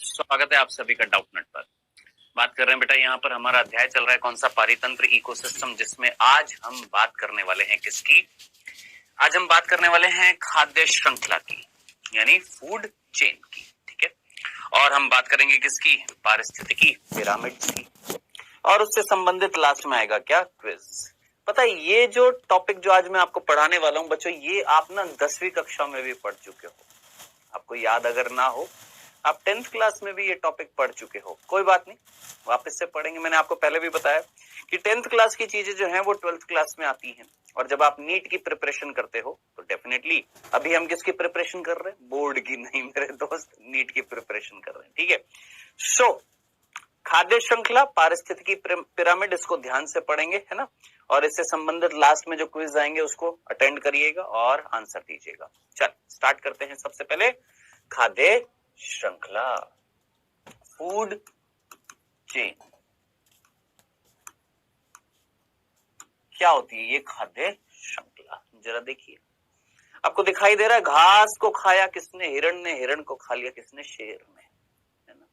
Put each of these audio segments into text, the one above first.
स्वागत है आप सभी का डाउटनेट पर। बात कर रहे हैं बेटा, यहाँ पर हमारा अध्याय चल रहा है कौन सा, पारितंत्र इकोसिस्टम, जिसमें आज हम बात करने वाले हैं किसकी? आज हम बात करने वाले हैं खाद्य श्रृंखला की, यानी फूड चेन की। ठीक है, और हम बात करेंगे किसकी? पारिस्थितिकी पिरामिड्स की। और उससे संबंधित लास्ट में आएगा क्या? क्विज। पता है ये जो टॉपिक जो आज मैं आपको पढ़ाने वाला हूं बच्चों, ये आप ना 10वीं कक्षा में भी पढ़ चुके हो। आपको याद अगर ना हो, आप 10th क्लास में भी ये टॉपिक पढ़ चुके हो, कोई बात नहीं, वापस से पढ़ेंगे। मैंने आपको पहले भी बताया कि 10th क्लास की चीजें जो हैं वो 12th क्लास में आती हैं। और जब आप नीट की प्रिपरेशन करते हो तो डेफिनेटली, अभी हम किसकी प्रिपरेशन कर रहे हैं? बोर्ड की नहीं मेरे दोस्त, नीट की प्रिपरेशन कर रहे हैं। ठीक है, सो खाद्य श्रृंखला, पारिस्थितिकी पिरामिड, इसको ध्यान से पढ़ेंगे, है ना। और इससे संबंधित लास्ट में जो क्विज आएंगे उसको अटेंड करिएगा और आंसर दीजिएगा। चल स्टार्ट करते हैं। सबसे पहले खाद्य श्रृंखला, फूड चेन क्या होती है? ये खाद्य श्रृंखला जरा देखिए, आपको दिखाई दे रहा है घास को खाया किसने? हिरण ने। हिरण को खा लिया किसने? शेर ने, है ना।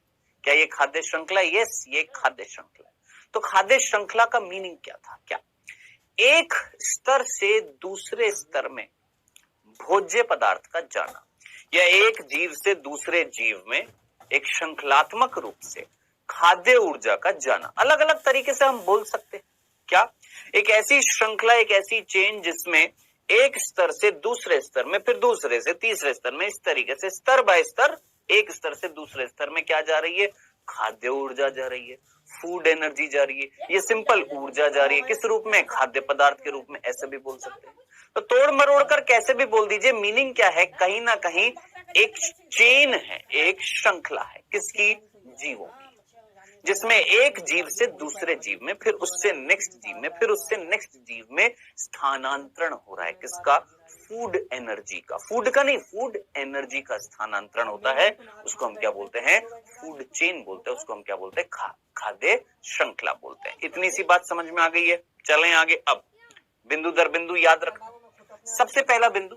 क्या ये खाद्य श्रृंखला? यस, ये खाद्य श्रृंखला। तो खाद्य श्रृंखला का मीनिंग क्या था? क्या एक स्तर से दूसरे स्तर में भोज्य पदार्थ का जाना, या एक जीव से दूसरे जीव में एक श्रृंखलात्मक रूप से खाद्य ऊर्जा का जाना। अलग अलग तरीके से हम बोल सकते हैं। क्या? एक ऐसी श्रृंखला, एक ऐसी चेन जिसमें एक स्तर से दूसरे स्तर में, फिर दूसरे से तीसरे स्तर में, इस तरीके से स्तर बाय स्तर, एक स्तर से दूसरे स्तर में क्या जा रही है? खाद्य ऊर्जा जा रही है, फूड एनर्जी जा रही है। ये सिंपल ऊर्जा जा रही है किस रूप में? खाद्य पदार्थ के रूप में। ऐसे भी बोल सकते हैं। तो तोड़ मरोड़ कर कैसे भी बोल दीजिए, मीनिंग क्या है? कहीं ना कहीं एक चेन है, एक श्रृंखला है किसकी? जीवों की, जिसमें एक जीव से दूसरे जीव में, फिर उससे नेक्स्ट जीव में, फिर उससे नेक्स्ट जीव में स्थानांतरण हो रहा है। किसका? फूड एनर्जी का। फूड का नहीं, फूड एनर्जी का स्थानांतरण होता है। उसको हम क्या बोलते हैं? फूड चेन बोलते हैं। उसको हम क्या बोलते हैं? खाद्य श्रृंखला बोलते हैं। इतनी सी बात समझ में आ गई है। चलें आगे। अब बिंदु दर बिंदु याद रखना। सबसे पहला बिंदु,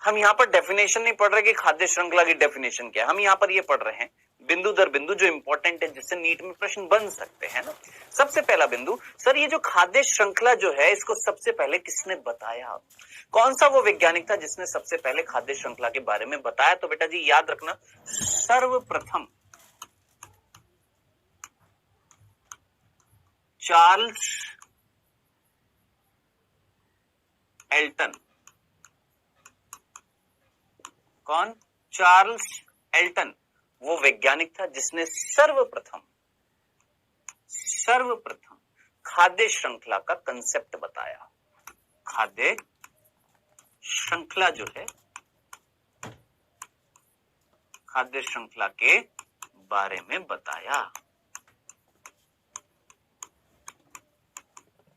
हम यहाँ पर डेफिनेशन नहीं पढ़ रहे कि खाद्य श्रृंखला की डेफिनेशन क्या है, हम यहाँ पर ये पढ़ रहे हैं बिंदु दर बिंदु जो इंपॉर्टेंट है, जिससे नीट में प्रश्न बन सकते हैं ना। सबसे पहला बिंदु, सर ये जो खाद्य श्रृंखला जो है, इसको सबसे पहले किसने बताया? कौन सा वो वैज्ञानिक था जिसने सबसे पहले खाद्य श्रृंखला के बारे में बताया? तो बेटा जी याद रखना, सर्वप्रथम चार्ल्स एल्टन। कौन? Charles Elton. वो वैज्ञानिक था जिसने सर्वप्रथम खाद्य श्रृंखला का कंसेप्ट बताया। खाद्य श्रृंखला जो है, खाद्य श्रृंखला के बारे में बताया।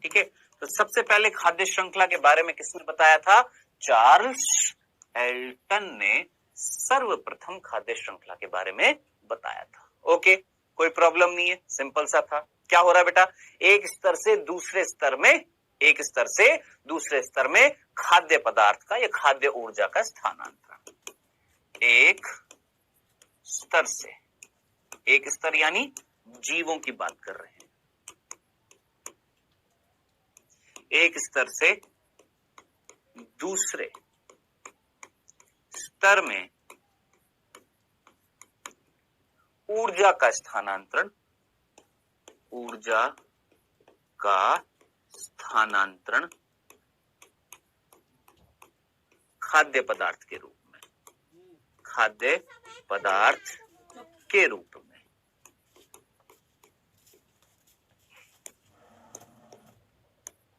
ठीक है, तो सबसे पहले खाद्य श्रृंखला के बारे में किसने बताया था? चार्ल्स एल्टन ने सर्वप्रथम खाद्य श्रृंखला के बारे में बताया था। ओके, कोई प्रॉब्लम नहीं है, सिंपल सा था। क्या हो रहा है बेटा? एक स्तर से दूसरे स्तर में, एक स्तर से दूसरे स्तर में खाद्य पदार्थ का या खाद्य ऊर्जा का स्थानांतरण। एक स्तर से, एक स्तर यानी जीवों की बात कर रहे हैं, एक स्तर से दूसरे स्तर में ऊर्जा का स्थानांतरण, ऊर्जा का स्थानांतरण खाद्य पदार्थ के रूप में, खाद्य पदार्थ के रूप में।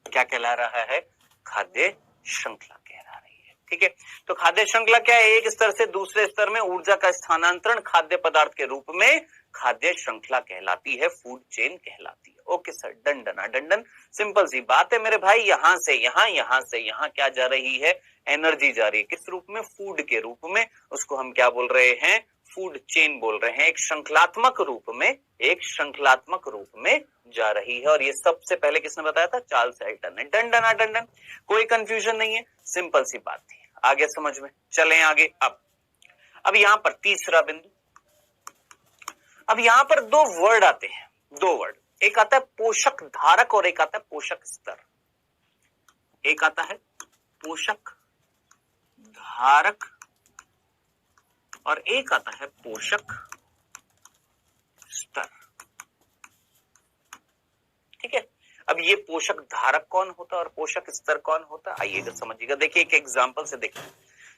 क्या कहला रहा है? खाद्य श्रृंखला कहला रही है। ठीक है, तो खाद्य श्रृंखला क्या है? एक स्तर से दूसरे स्तर में ऊर्जा का स्थानांतरण खाद्य पदार्थ के रूप में खाद्य श्रृंखला कहलाती है, फूड चेन कहलाती है। ओके सर, डन डना डंडन, सिंपल सी बात है मेरे भाई। यहां से यहां, यहां से यहां क्या जा रही है? एनर्जी जा रही है। किस रूप में? फूड के रूप में। उसको हम क्या बोल रहे हैं? फूड चेन बोल रहे हैं। एक श्रृंखलात्मक रूप में, एक श्रृंखलात्मक रूप में जा रही है। और ये सबसे पहले किसने बताया था? चार्ल्स एल्टन ने। डन डना डंडन, कोई कंफ्यूजन नहीं है, सिंपल सी बात थी। आगे समझ में, चलें आगे। अब यहां पर तीसरा बिंदु, अब यहां पर दो वर्ड आते हैं, दो वर्ड, एक आता है पोषक धारक और एक आता है पोषक स्तर। एक आता है पोषक धारक और एक आता है पोषक स्तर। ठीक है, अब ये पोषक धारक कौन होता है और पोषक स्तर कौन होता है, आइएगा समझिएगा। देखिए एक एग्जांपल से देखिए,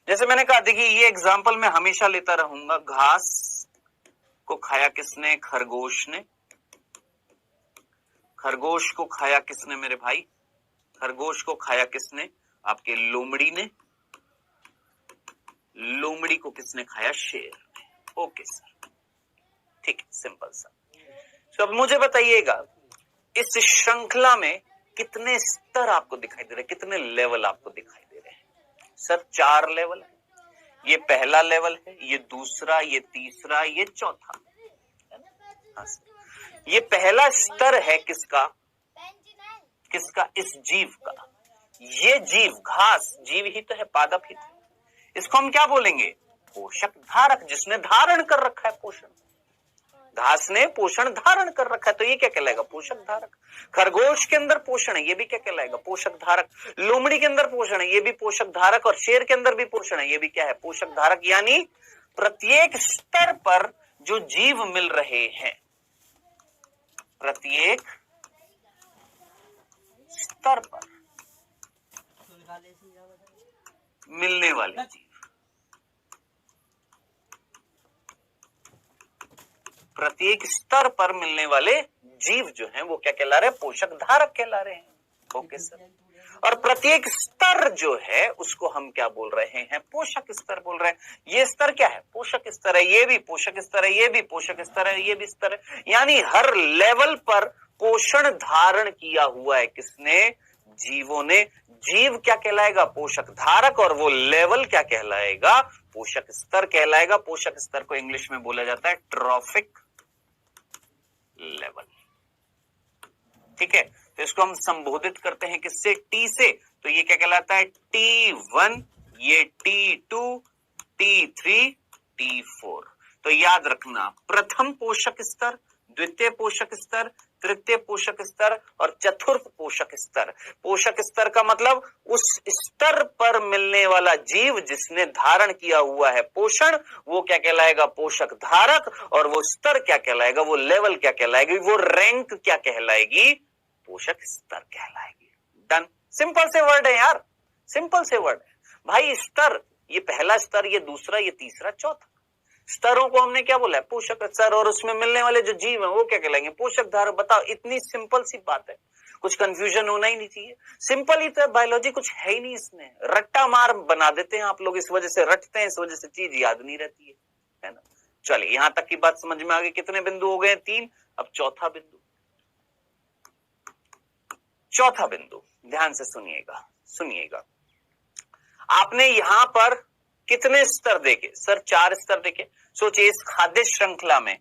जैसे मैंने कहा, देखिए ये एग्जांपल मैं हमेशा लेता रहूंगा। घास को खाया किसने? खरगोश ने। खरगोश को खाया किसने मेरे भाई? खरगोश को खाया किसने? आपके लोमड़ी ने। लोमड़ी को किसने खाया? शेर ने। ओके सर, ठीक है, सिंपल सा। तो अब मुझे बताइएगा, इस श्रृंखला में कितने स्तर आपको दिखाई दे रहे हैं, कितने लेवल आपको दिखाई दे रहे हैं? सर 4 लेवल है। ये पहला लेवल है, ये दूसरा, ये तीसरा, ये चौथा। हाँ सर, ये पहला स्तर है किसका? किसका? इस जीव का। ये जीव, घास जीव ही तो है, पादप ही तो। इसको हम क्या बोलेंगे? पोषक धारक, जिसने धारण कर रखा है पोषण। घास ने पोषण धारण कर रखा है, तो ये क्या कहलाएगा? पोषक धारक। खरगोश के अंदर पोषण है, ये भी क्या कहलाएगा? पोषक धारक। लोमड़ी के अंदर पोषण है, ये भी पोषक धारक। और शेर के अंदर भी पोषण है, ये भी क्या है? पोषक धारक। यानी प्रत्येक स्तर पर जो जीव मिल रहे हैं, प्रत्येक स्तर पर मिलने वाले जीव, प्रत्येक स्तर पर मिलने वाले जीव जो हैं वो क्या कहला रहे हैं? पोषक धारक कहला रहे हैं। Okay sir. और प्रत्येक स्तर जो है उसको हम क्या बोल रहे हैं? पोषक स्तर बोल रहे हैं। ये स्तर क्या है? पोषक स्तर है। ये भी पोषक स्तर है, ये भी पोषक स्तर है, ये भी स्तर है। यानी हर लेवल पर पोषण धारण किया हुआ है किसने? जीवों ने। जीव क्या कहलाएगा? पोषक धारक। और वो लेवल क्या कहलाएगा? पोषक स्तर कहलाएगा। पोषक स्तर को इंग्लिश में बोला जाता है ट्रॉफिक लेवल। ठीक है, तो इसको हम संबोधित करते हैं किससे? टी से। तो ये क्या कहलाता है? T1, ये T2, T3, T4। तो याद रखना, प्रथम पोषक स्तर, द्वितीय पोषक स्तर, तृतीय पोषक स्तर और चतुर्थ पोषक स्तर। पोषक स्तर का मतलब उस स्तर पर मिलने वाला जीव जिसने धारण किया हुआ है पोषण, वो क्या कहलाएगा? पोषक धारक। और वो स्तर क्या कहलाएगा? वो लेवल क्या कहलाएगी? वो रैंक क्या कहलाएगी? पोषक स्तर कहलाएगी। डन। सिंपल से वर्ड है यार, सिंपल से वर्ड है भाई। स्तर, ये पहला स्तर, ये दूसरा, ये तीसरा, चौथा। स्तरों को हमने क्या बोला है? पोषक स्तर। और उसमें मिलने वाले जो जीव हैं वो क्या कहलाएंगे? पोषक धारक। बताओ, इतनी सिंपल सी बात है, कुछ कंफ्यूजन होना ही नहीं चाहिए। सिंपल ही तो बायोलॉजी, कुछ है ही नहीं इसमें। रट्टा मार बना देते हैं आप लोग, इस वजह से रटते हैं, इस वजह से चीज याद नहीं रहती है ना। चलिए, यहां तक की बात समझ में आ गई। कितने बिंदु हो गए? 3। अब चौथा बिंदु। चौथा बिंदु ध्यान से सुनिएगा, सुनिएगा। आपने यहां पर कितने स्तर देखे? सर 4 स्तर देखे। सोचिए, इस खाद्य श्रृंखला में,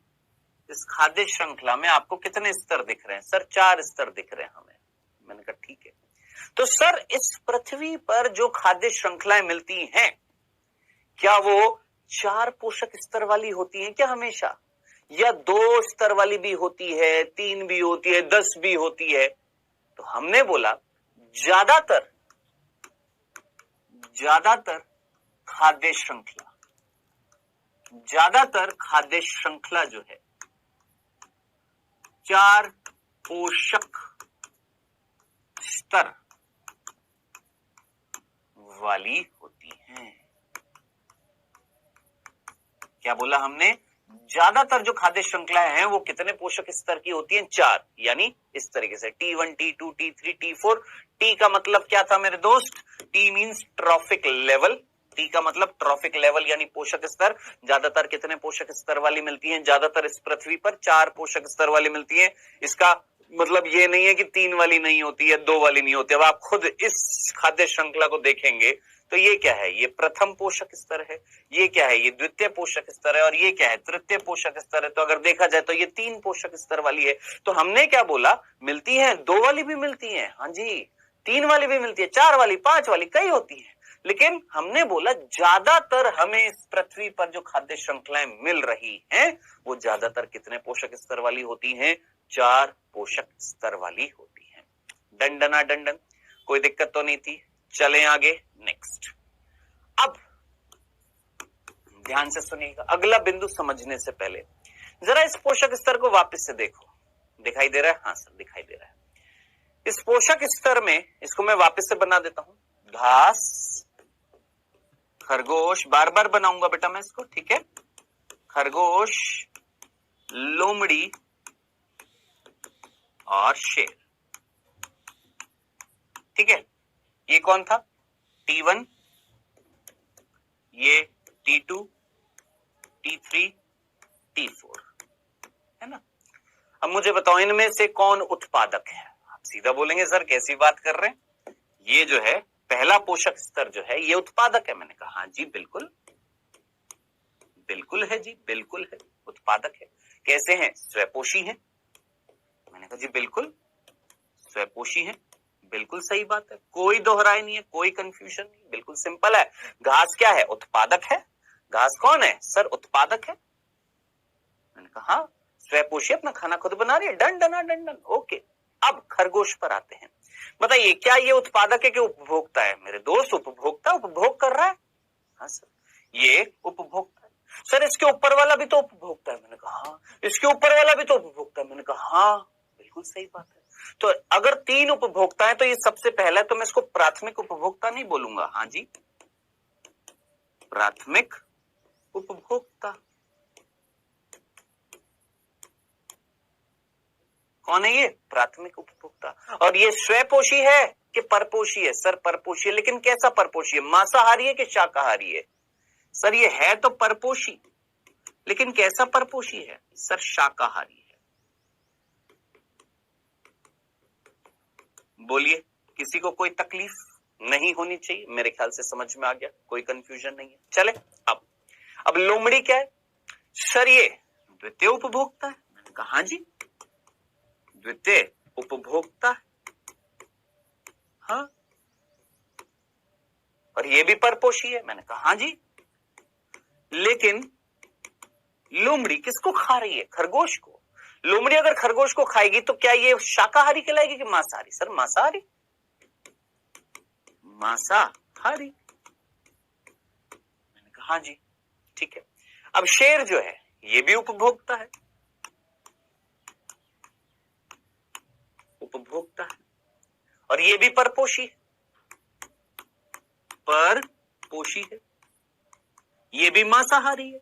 इस खाद्य श्रृंखला में आपको कितने स्तर दिख रहे हैं? सर 4 स्तर दिख रहे हैं हमें। मैंने कहा ठीक है। तो सर इस पृथ्वी पर जो खाद्य श्रृंखलाएं मिलती हैं, क्या वो 4 पोषक स्तर वाली होती हैं क्या हमेशा? या 2 स्तर वाली भी होती है, 3 भी होती है, 10 भी होती है? तो हमने बोला ज्यादातर खाद्य श्रृंखला जो है 4 पोषक स्तर वाली होती हैं। क्या बोला हमने? ज्यादातर जो खाद्य श्रृंखलाएं हैं वो कितने पोषक स्तर की होती हैं? 4। यानी इस तरीके से T1, T2, T3, T4। T का मतलब क्या था मेरे दोस्त? T means trophic level. T का मतलब ट्रॉफिक लेवल यानी पोषक स्तर। ज्यादातर कितने पोषक स्तर वाली मिलती हैं? ज्यादातर इस पृथ्वी पर 4 पोषक स्तर वाली मिलती हैं। इसका मतलब ये नहीं है कि 3 वाली नहीं होती है, 2 वाली नहीं होती। अब आप खुद इस खाद्य श्रृंखला को देखेंगे तो ये क्या है? ये प्रथम पोषक स्तर है। ये क्या है? ये द्वितीय पोषक स्तर है। और ये क्या है? तृतीय पोषक स्तर है। तो अगर देखा जाए तो ये 3 पोषक स्तर वाली है। तो हमने क्या बोला? मिलती है, 2 वाली भी मिलती है, हाँ जी, 3 वाली भी मिलती है, 4 वाली, 5 वाली, कई होती है। लेकिन हमने बोला ज्यादातर हमें इस पृथ्वी पर जो खाद्य श्रृंखलाएं मिल रही हैं वो ज्यादातर कितने पोषक स्तर वाली होती हैं? 4 पोषक स्तर वाली होती हैं। डंडना डंडन, कोई दिक्कत तो नहीं थी। चलें आगे, नेक्स्ट। अब ध्यान से सुनिएगा, अगला बिंदु समझने से पहले जरा इस पोषक स्तर को वापस से देखो। दिखाई दे रहा है? हाँ सर दिखाई दे रहा है। इस पोषक स्तर में इसको मैं वापस से बना देता हूं, घास, खरगोश, बार बार बनाऊंगा बेटा मैं इसको, ठीक है? खरगोश, लोमड़ी और शेर, ठीक है? ये कौन था? T1, ये T2, T3, T4, है ना? अब मुझे बताओ इनमें से कौन उत्पादक है? आप सीधा बोलेंगे सर कैसी बात कर रहे हैं, ये जो है पहला पोषक स्तर जो है ये उत्पादक है। मैंने कहा हाँ जी बिल्कुल, बिल्कुल है जी, बिल्कुल है, उत्पादक है। कैसे हैं? स्वपोषी हैं। मैंने कहा जी बिल्कुल स्वपोषी हैं, बिल्कुल सही बात है, कोई दोहराई नहीं है, कोई कंफ्यूजन नहीं, बिल्कुल सिंपल है। घास क्या है? उत्पादक है। घास कौन है? सर उत्पादक है। मैंने कहा हाँ स्वपोषी, अपना खाना खुद बना रही है, डन डना डन डन, ओके। अब खरगोश पर आते हैं। बताइए क्या ये उत्पादक है कि उपभोक्ता है? मेरे दोस्त उपभोक्ता, उपभोग कर रहा है। हाँ सर ये उपभोक्ता है। सर इसके ऊपर वाला भी तो उपभोक्ता है। मैंने कहा हाँ। इसके ऊपर वाला भी तो उपभोक्ता है। मैंने कहा हाँ बिल्कुल सही बात है। तो अगर 3 उपभोक्ता है तो ये सबसे पहला, तो मैं इसको प्राथमिक उपभोक्ता नहीं बोलूंगा, हाँ जी प्राथमिक उपभोक्ता। कौन है ये? प्राथमिक उपभोक्ता। और ये स्वपोषी है कि परपोषी है? सर परपोषी है, लेकिन कैसा परपोषी है? मांसाहारी है कि शाकाहारी है? सर ये है तो परपोषी, लेकिन कैसा परपोषी है? सर शाकाहारी है। बोलिए, किसी को कोई तकलीफ नहीं होनी चाहिए, मेरे ख्याल से समझ में आ गया, कोई कंफ्यूजन नहीं है। चले अब लोमड़ी क्या है? सर ये द्वितीय उपभोक्ता है। मैंने कहा हाँ जी द्वितीय उपभोक्ता, हाँ। और ये भी परपोषी है। मैंने कहा हाँ जी, लेकिन लोमड़ी किसको खा रही है? खरगोश को। लोमड़ी अगर खरगोश को खाएगी तो क्या ये शाकाहारी कहलाएगी कि मांसाहारी? सर मांसाहारी, मांसाहारी। मैंने कहा हाँ जी ठीक है। अब शेर जो है ये भी उपभोक्ता है, उपभोक्ता है, और ये भी परपोषी है, परपोषी है। ये भी मांसाहारी है,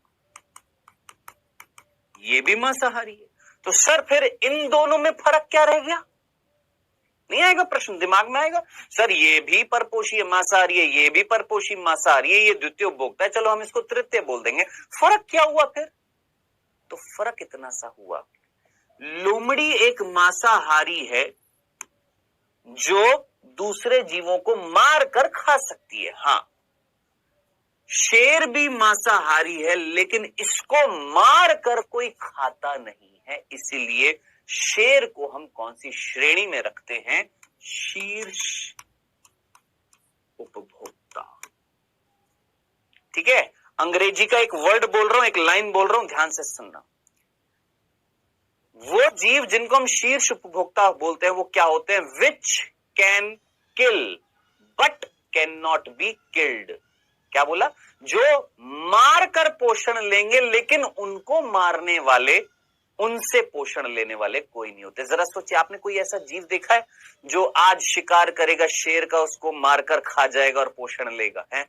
ये भी मांसाहारी है। तो सर फिर इन दोनों में फर्क क्या रह गया? नहीं आएगा प्रश्न, दिमाग में आएगा। सर ये भी परपोषी है, मांसाहारी है, ये भी परपोषी मांसाहारी है, ये द्वितीय उपभोक्ता है, चलो हम इसको तृतीय बोल देंगे। फर्क क्या हुआ फिर? तो फर्क इतना सा हुआ, लोमड़ी एक मांसाहारी है जो दूसरे जीवों को मार कर खा सकती है, हाँ। शेर भी मांसाहारी है लेकिन इसको मार कर कोई खाता नहीं है, इसीलिए शेर को हम कौन सी श्रेणी में रखते हैं? शीर्ष उपभोक्ता। ठीक है, अंग्रेजी का एक वर्ड बोल रहा हूं, एक लाइन बोल रहा हूं, ध्यान से सुनना। वो जीव जिनको हम शीर्ष उपभोक्ता बोलते हैं वो क्या होते हैं? Which can kill but can not be killed. क्या बोला? जो मार कर पोषण लेंगे लेकिन उनको मारने वाले, उनसे पोषण लेने वाले कोई नहीं होते। जरा सोचिए, आपने कोई ऐसा जीव देखा है जो आज शिकार करेगा शेर का, उसको मारकर खा जाएगा और पोषण लेगा? है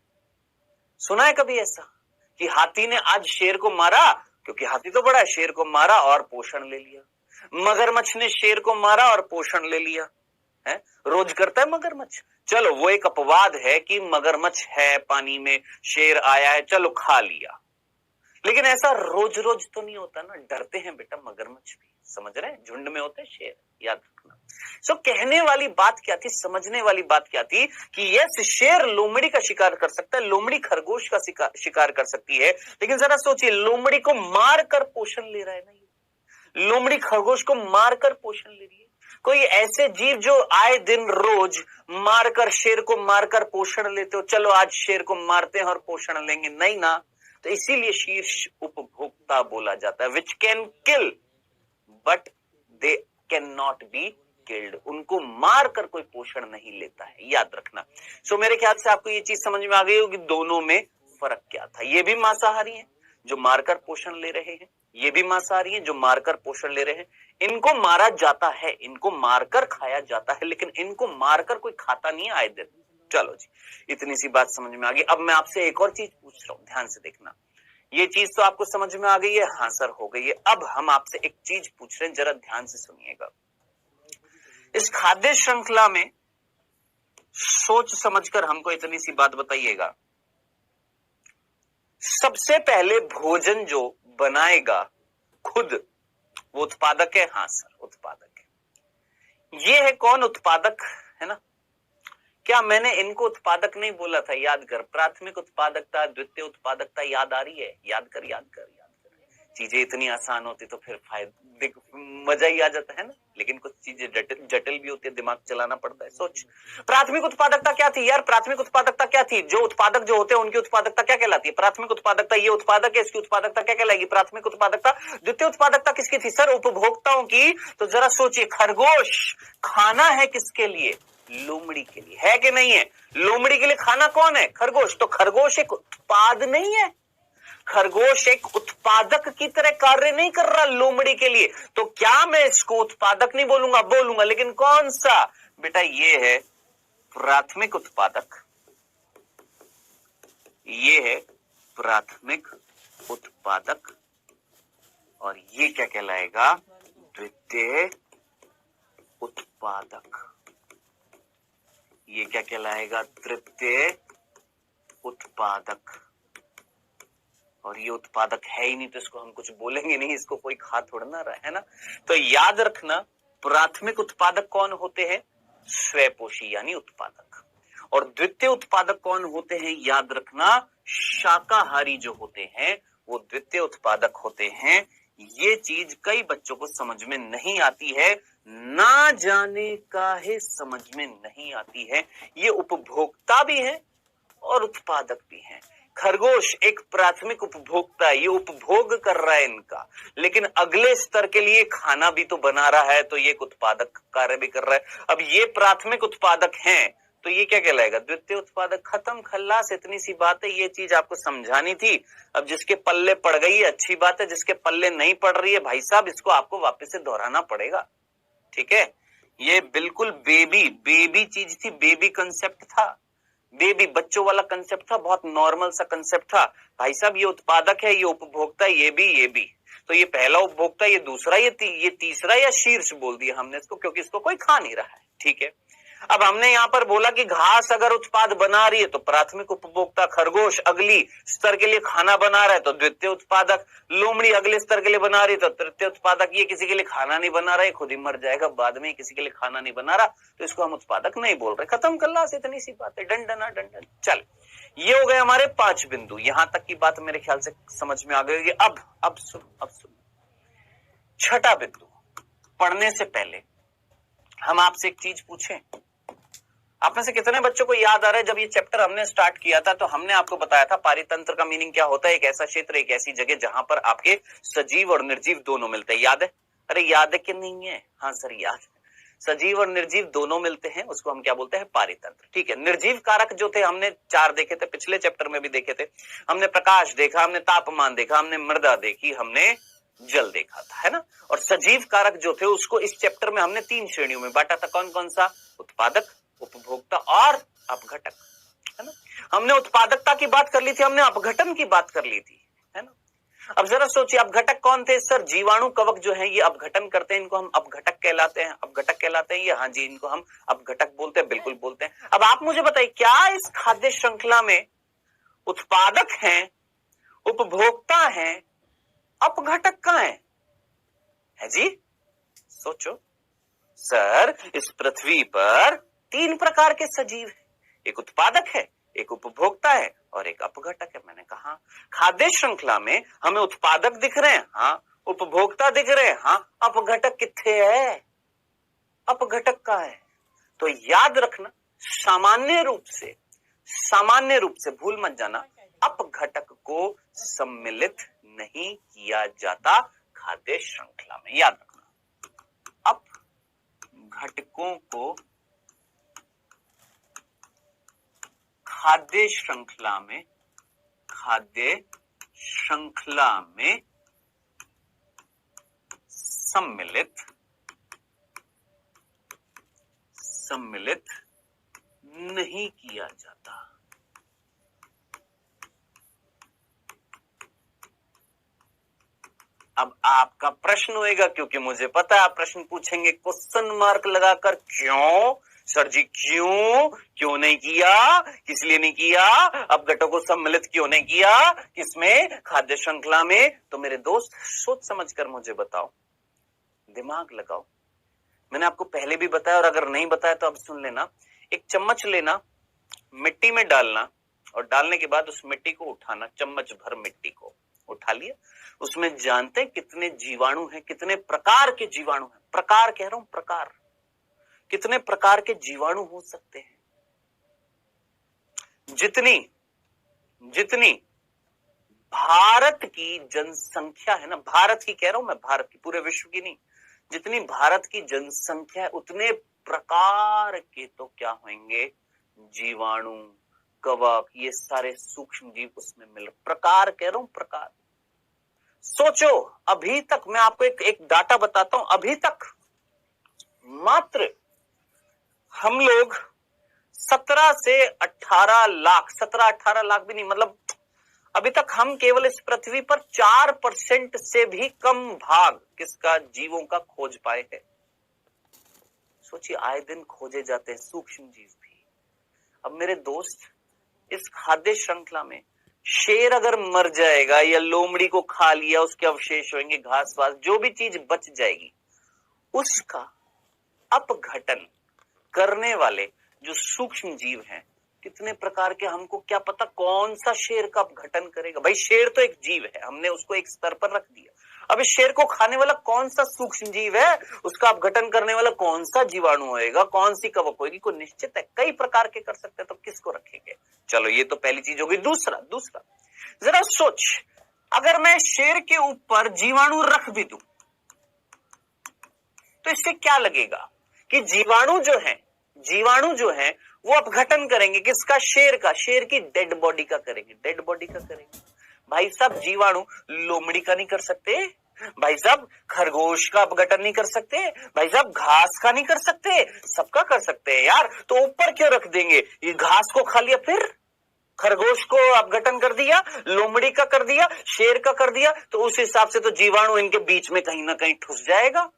सुना है कभी ऐसा कि हाथी ने आज शेर को मारा, क्योंकि हाथी तो बड़ा है, शेर को मारा और पोषण ले लिया। मगरमच्छ ने शेर को मारा और पोषण ले लिया, है रोज करता है मगरमच्छ। चलो वो एक अपवाद है कि मगरमच्छ है पानी में, शेर आया है, चलो खा लिया, लेकिन ऐसा रोज रोज तो नहीं होता ना। डरते हैं बेटा मगरमच्छ भी, समझ रहे हैं, झुंड में होते हैं शेर, याद रखना। सो कहने वाली बात क्या थी, समझने वाली बात क्या थी कि यस शेर लोमड़ी का शिकार कर सकता है, लोमड़ी खरगोश का शिकार कर सकती है, लेकिन जरा सोचिए लोमड़ी को मार कर पोषण ले रहा है ना, ये लोमड़ी खरगोश को मारकर पोषण ले रही है। कोई ऐसे जीव जो आए दिन रोज मारकर, शेर को मारकर पोषण लेते हो, चलो आज शेर को मारते हैं और पोषण लेंगे, नहीं ना। तो इसीलिए शीर्ष उपभोक्ता बोला जाता है, which can kill but they can not be killed. उनको मारकर कोई पोषण नहीं लेता है, याद रखना। सो मेरे ख्याल से आपको ये चीज समझ में आ गई होगी दोनों में फर्क क्या था। ये भी मांसाहारी हैं जो मारकर पोषण ले रहे हैं, ये भी मांसाहारी हैं जो मारकर पोषण ले रहे हैं। इनको मारा जाता है, इनको मारकर खाया जाता है, लेकिन इनको मारकर कोई खाता नहीं है आए दिन। चलो जी, इतनी सी बात समझ में आ गई। अब मैं आपसे एक और चीज पूछ रहा हूं, ध्यान से देखना। ये चीज तो आपको समझ में आ गई है, हाँ सर हो गई है। अब हम आपसे एक चीज पूछ रहे हैं, जरा ध्यान से सुनिएगा। इस खाद्य श्रृंखला में सोच समझकर हमको इतनी सी बात बताइएगा, सबसे पहले भोजन जो बनाएगा खुद, वो उत्पादक है? हाँ सर, उत्पादक है। ये है कौन? उत्पादक, है ना। क्या मैंने इनको उत्पादक नहीं बोला था? याद कर, प्राथमिक उत्पादकता, द्वितीय उत्पादकता, याद आ रही है? याद कर, याद कर, याद कर। चीजें इतनी आसान होती तो फिर मजा ही आ जाता है ना, लेकिन कुछ चीजें जटिल भी होती है, दिमाग चलाना पड़ता है। सोच, प्राथमिक उत्पादकता क्या थी यार? प्राथमिक उत्पादकता क्या थी? जो उत्पादक जो होते हैं उनकी उत्पादकता क्या कहलाती है? प्राथमिक उत्पादकता। ये उत्पादक है, इसकी उत्पादकता क्या कहलाएगी? प्राथमिक उत्पादकता। द्वितीय उत्पादकता किसकी थी सर? उपभोक्ताओं की। तो जरा सोचिए, खरगोश खाना है किसके लिए? लोमड़ी के लिए, है कि नहीं है? लोमड़ी के लिए खाना कौन है? खरगोश। तो खरगोश एक उत्पाद नहीं है, खरगोश एक उत्पादक की तरह कार्य नहीं कर रहा लोमड़ी के लिए। तो क्या मैं इसको उत्पादक नहीं बोलूंगा? बोलूंगा, लेकिन कौन सा? बेटा ये है प्राथमिक उत्पादक, ये है प्राथमिक उत्पादक, और ये क्या कहलाएगा? द्वितीय उत्पादक। ये क्या कहलाएगा? तृतीय उत्पादक। और ये उत्पादक है ही नहीं तो इसको हम कुछ बोलेंगे नहीं, इसको कोई खा थोड़ा ना रहा है ना। तो याद रखना, प्राथमिक उत्पादक कौन होते हैं? स्वयपोषी यानी उत्पादक। और द्वितीय उत्पादक कौन होते हैं? याद रखना, शाकाहारी जो होते हैं वो द्वितीय उत्पादक होते हैं। ये चीज कई बच्चों को समझ में नहीं आती है, ना जाने काहे समझ में नहीं आती है। ये उपभोक्ता भी है और उत्पादक भी है। खरगोश एक प्राथमिक उपभोक्ता है, ये उपभोग कर रहा है इनका, लेकिन अगले स्तर के लिए खाना भी तो बना रहा है, तो ये एक उत्पादक कार्य भी कर रहा है। अब ये प्राथमिक उत्पादक हैं तो ये क्या कहलाएगा? द्वितीय उत्पादक। खत्म, खल्लास। इतनी सी बात है, ये चीज आपको समझानी थी। अब जिसके पल्ले पड़ गई है अच्छी बात है, जिसके पल्ले नहीं पड़ रही है भाई साहब, इसको आपको वापस से दोहराना पड़ेगा, ठीक है। ये बिल्कुल बेबी चीज थी, बेबी कंसेप्ट था, बेबी बच्चों वाला कंसेप्ट था, बहुत नॉर्मल सा कंसेप्ट था। भाई साहब ये उत्पादक है, ये उपभोक्ता, ये भी। तो ये पहला उपभोक्ता, ये दूसरा, ये तीसरा, या शीर्ष बोल दिया हमने इसको, क्योंकि इसको कोई खा नहीं रहा है, ठीक है। अब हमने यहां पर बोला कि घास अगर उत्पाद बना रही है तो प्राथमिक उपभोक्ता, खरगोश अगली स्तर के लिए खाना बना रहा है तो द्वितीय उत्पादक, लोमड़ी अगले स्तर के लिए बना रही है तो तृतीय उत्पादक। ये किसी के लिए खाना नहीं बना रहा है, खुद ही मर जाएगा बाद में, किसी के लिए खाना नहीं बना रहा तो इसको हम उत्पादक नहीं बोल रहे। खत्म कर ला, इतनी सी बात है, डंडना डंडन। चल, ये हो गए हमारे 5 बिंदु। यहां तक की बात मेरे ख्याल से समझ में आ गई। अब सुन, छठा बिंदु। पढ़ने से पहले हम आपसे एक चीज पूछें। आप में से कितने बच्चों को याद आ रहा है जब ये चैप्टर हमने स्टार्ट किया था तो हमने आपको बताया था पारितंत्र का मीनिंग क्या होता है? एक ऐसा क्षेत्र, एक ऐसी जगह जहां पर आपके सजीव और निर्जीव दोनों मिलते हैं। याद है? अरे याद है कि नहीं है? हाँ सर याद है। सजीव और निर्जीव दोनों मिलते हैं, उसको हम क्या बोलते हैं? पारितंत्र, ठीक है। निर्जीव कारक जो थे हमने 4 देखे थे, पिछले चैप्टर में भी देखे थे। हमने प्रकाश देखा, हमने तापमान देखा, हमने मृदा देखी, हमने जल देखा था, है ना। और सजीव कारक जो थे उसको इस चैप्टर में हमने 3 श्रेणियों में बांटा था। कौन कौन सा? उत्पादक, उपभोक्ता और अपघटक, है ना। हमने उत्पादकता की बात कर ली थी, हमने अपघटन की बात कर ली थी, है ना। अब जरा सोचिए, अपघटक कौन थे सर? जीवाणु कवक जो है ये अपघटन करते हैं, इनको हम अपघटक कहलाते हैं। अपघटक कहलाते हैं ये, हाँ जी, इनको हम अपघटक बोलते हैं, बिल्कुल बोलते हैं। अब आप मुझे बताइए, क्या इस खाद्य श्रृंखला में उत्पादक हैं, उपभोक्ता हैं, अपघटक कहां है जी? सोचो सर, इस पृथ्वी पर 3 प्रकार के सजीव हैं, एक उत्पादक है, एक उपभोक्ता है और एक अपघटक है। मैंने कहा खाद्य श्रृंखला में हमें उत्पादक दिख रहे हैं, हाँ, उपभोक्ता दिख रहे हैं, हाँ, अपघटक किथे है? अपघटक का है। तो याद रखना, सामान्य रूप से भूल मत जाना, अपघटक को सम्मिलित नहीं किया जाता खाद्य श्रृंखला में। याद रखना, अपघटकों को खाद्य श्रृंखला में सम्मिलित नहीं किया जाता। अब आपका प्रश्न होएगा, क्योंकि मुझे पता है आप प्रश्न पूछेंगे क्वेश्चन मार्क लगाकर, क्यों सर जी, क्यों नहीं किया, किस लिए नहीं किया, अपघटकों को सम्मिलित क्यों नहीं किया, किसमें, खाद्य श्रृंखला में। तो मेरे दोस्त सोच समझकर मुझे बताओ, दिमाग लगाओ। मैंने आपको पहले भी बताया और अगर नहीं बताया तो अब सुन लेना। एक चम्मच लेना, मिट्टी में डालना और डालने के बाद उस मिट्टी को उठाना, चम्मच भर मिट्टी को उठा लिया। उसमें जानते हैं कितने जीवाणु हैं, कितने प्रकार के जीवाणु हैं, प्रकार कह रहा हूं, प्रकार, कितने प्रकार के जीवाणु हो सकते हैं। जितनी भारत की जनसंख्या है ना, भारत की कह रहा हूं मैं, भारत की, पूरे विश्व की नहीं, जितनी भारत की जनसंख्या है उतने प्रकार के तो क्या होंगे, जीवाणु, कवक, ये सारे सूक्ष्म जीव उसमें मिल, प्रकार कह रहा हूं, प्रकार। सोचो, अभी तक मैं आपको एक डाटा बताता हूं, अभी तक मात्र हम लोग 17 से 18 लाख, 17-18 लाख भी नहीं, मतलब अभी तक हम केवल इस पृथ्वी पर 4% से भी कम भाग किसका, जीवों का खोज पाए हैं। सोचिए, आए दिन खोजे जाते हैं सूक्ष्म जीव भी। अब मेरे दोस्त, इस खाद्य श्रृंखला में शेर अगर मर जाएगा या लोमड़ी को खा लिया, उसके अवशेष होंगे, घास वास, जो भी चीज बच जाएगी, उसका अपघटन करने वाले जो सूक्ष्म जीव हैं, कितने प्रकार के, हमको क्या पता कौन सा शेर का अपघटन करेगा। भाई शेर तो एक जीव है, हमने उसको एक स्तर पर रख दिया। अब इस शेर को खाने वाला कौन सा सूक्ष्म जीव है, उसका अपघटन करने वाला कौन सा जीवाणु होएगा, कौन सी कवक होगी, कोई निश्चित है, कई प्रकार के कर सकते हैं, तो किसको रखेंगे। चलो ये तो पहली चीज होगी। दूसरा जरा सोच, अगर मैं शेर के ऊपर जीवाणु रख भी दूं तो इससे क्या लगेगा कि जीवाणु जो है वो अपघटन करेंगे किसका, शेर का, शेर की डेड बॉडी का करेंगे। भाई साहब, जीवाणु लोमड़ी का नहीं कर सकते, भाई साहब खरगोश का अपघटन नहीं कर सकते, भाई साहब घास का नहीं कर सकते, सबका कर सकते हैं यार। तो ऊपर क्यों रख देंगे, ये घास को खा लिया, फिर खरगोश को अपघटन कर दिया, लोमड़ी का कर दिया, शेर का कर दिया, तो उस हिसाब से तो जीवाणु इनके बीच में कहीं ना कहीं ठुस जाएगा।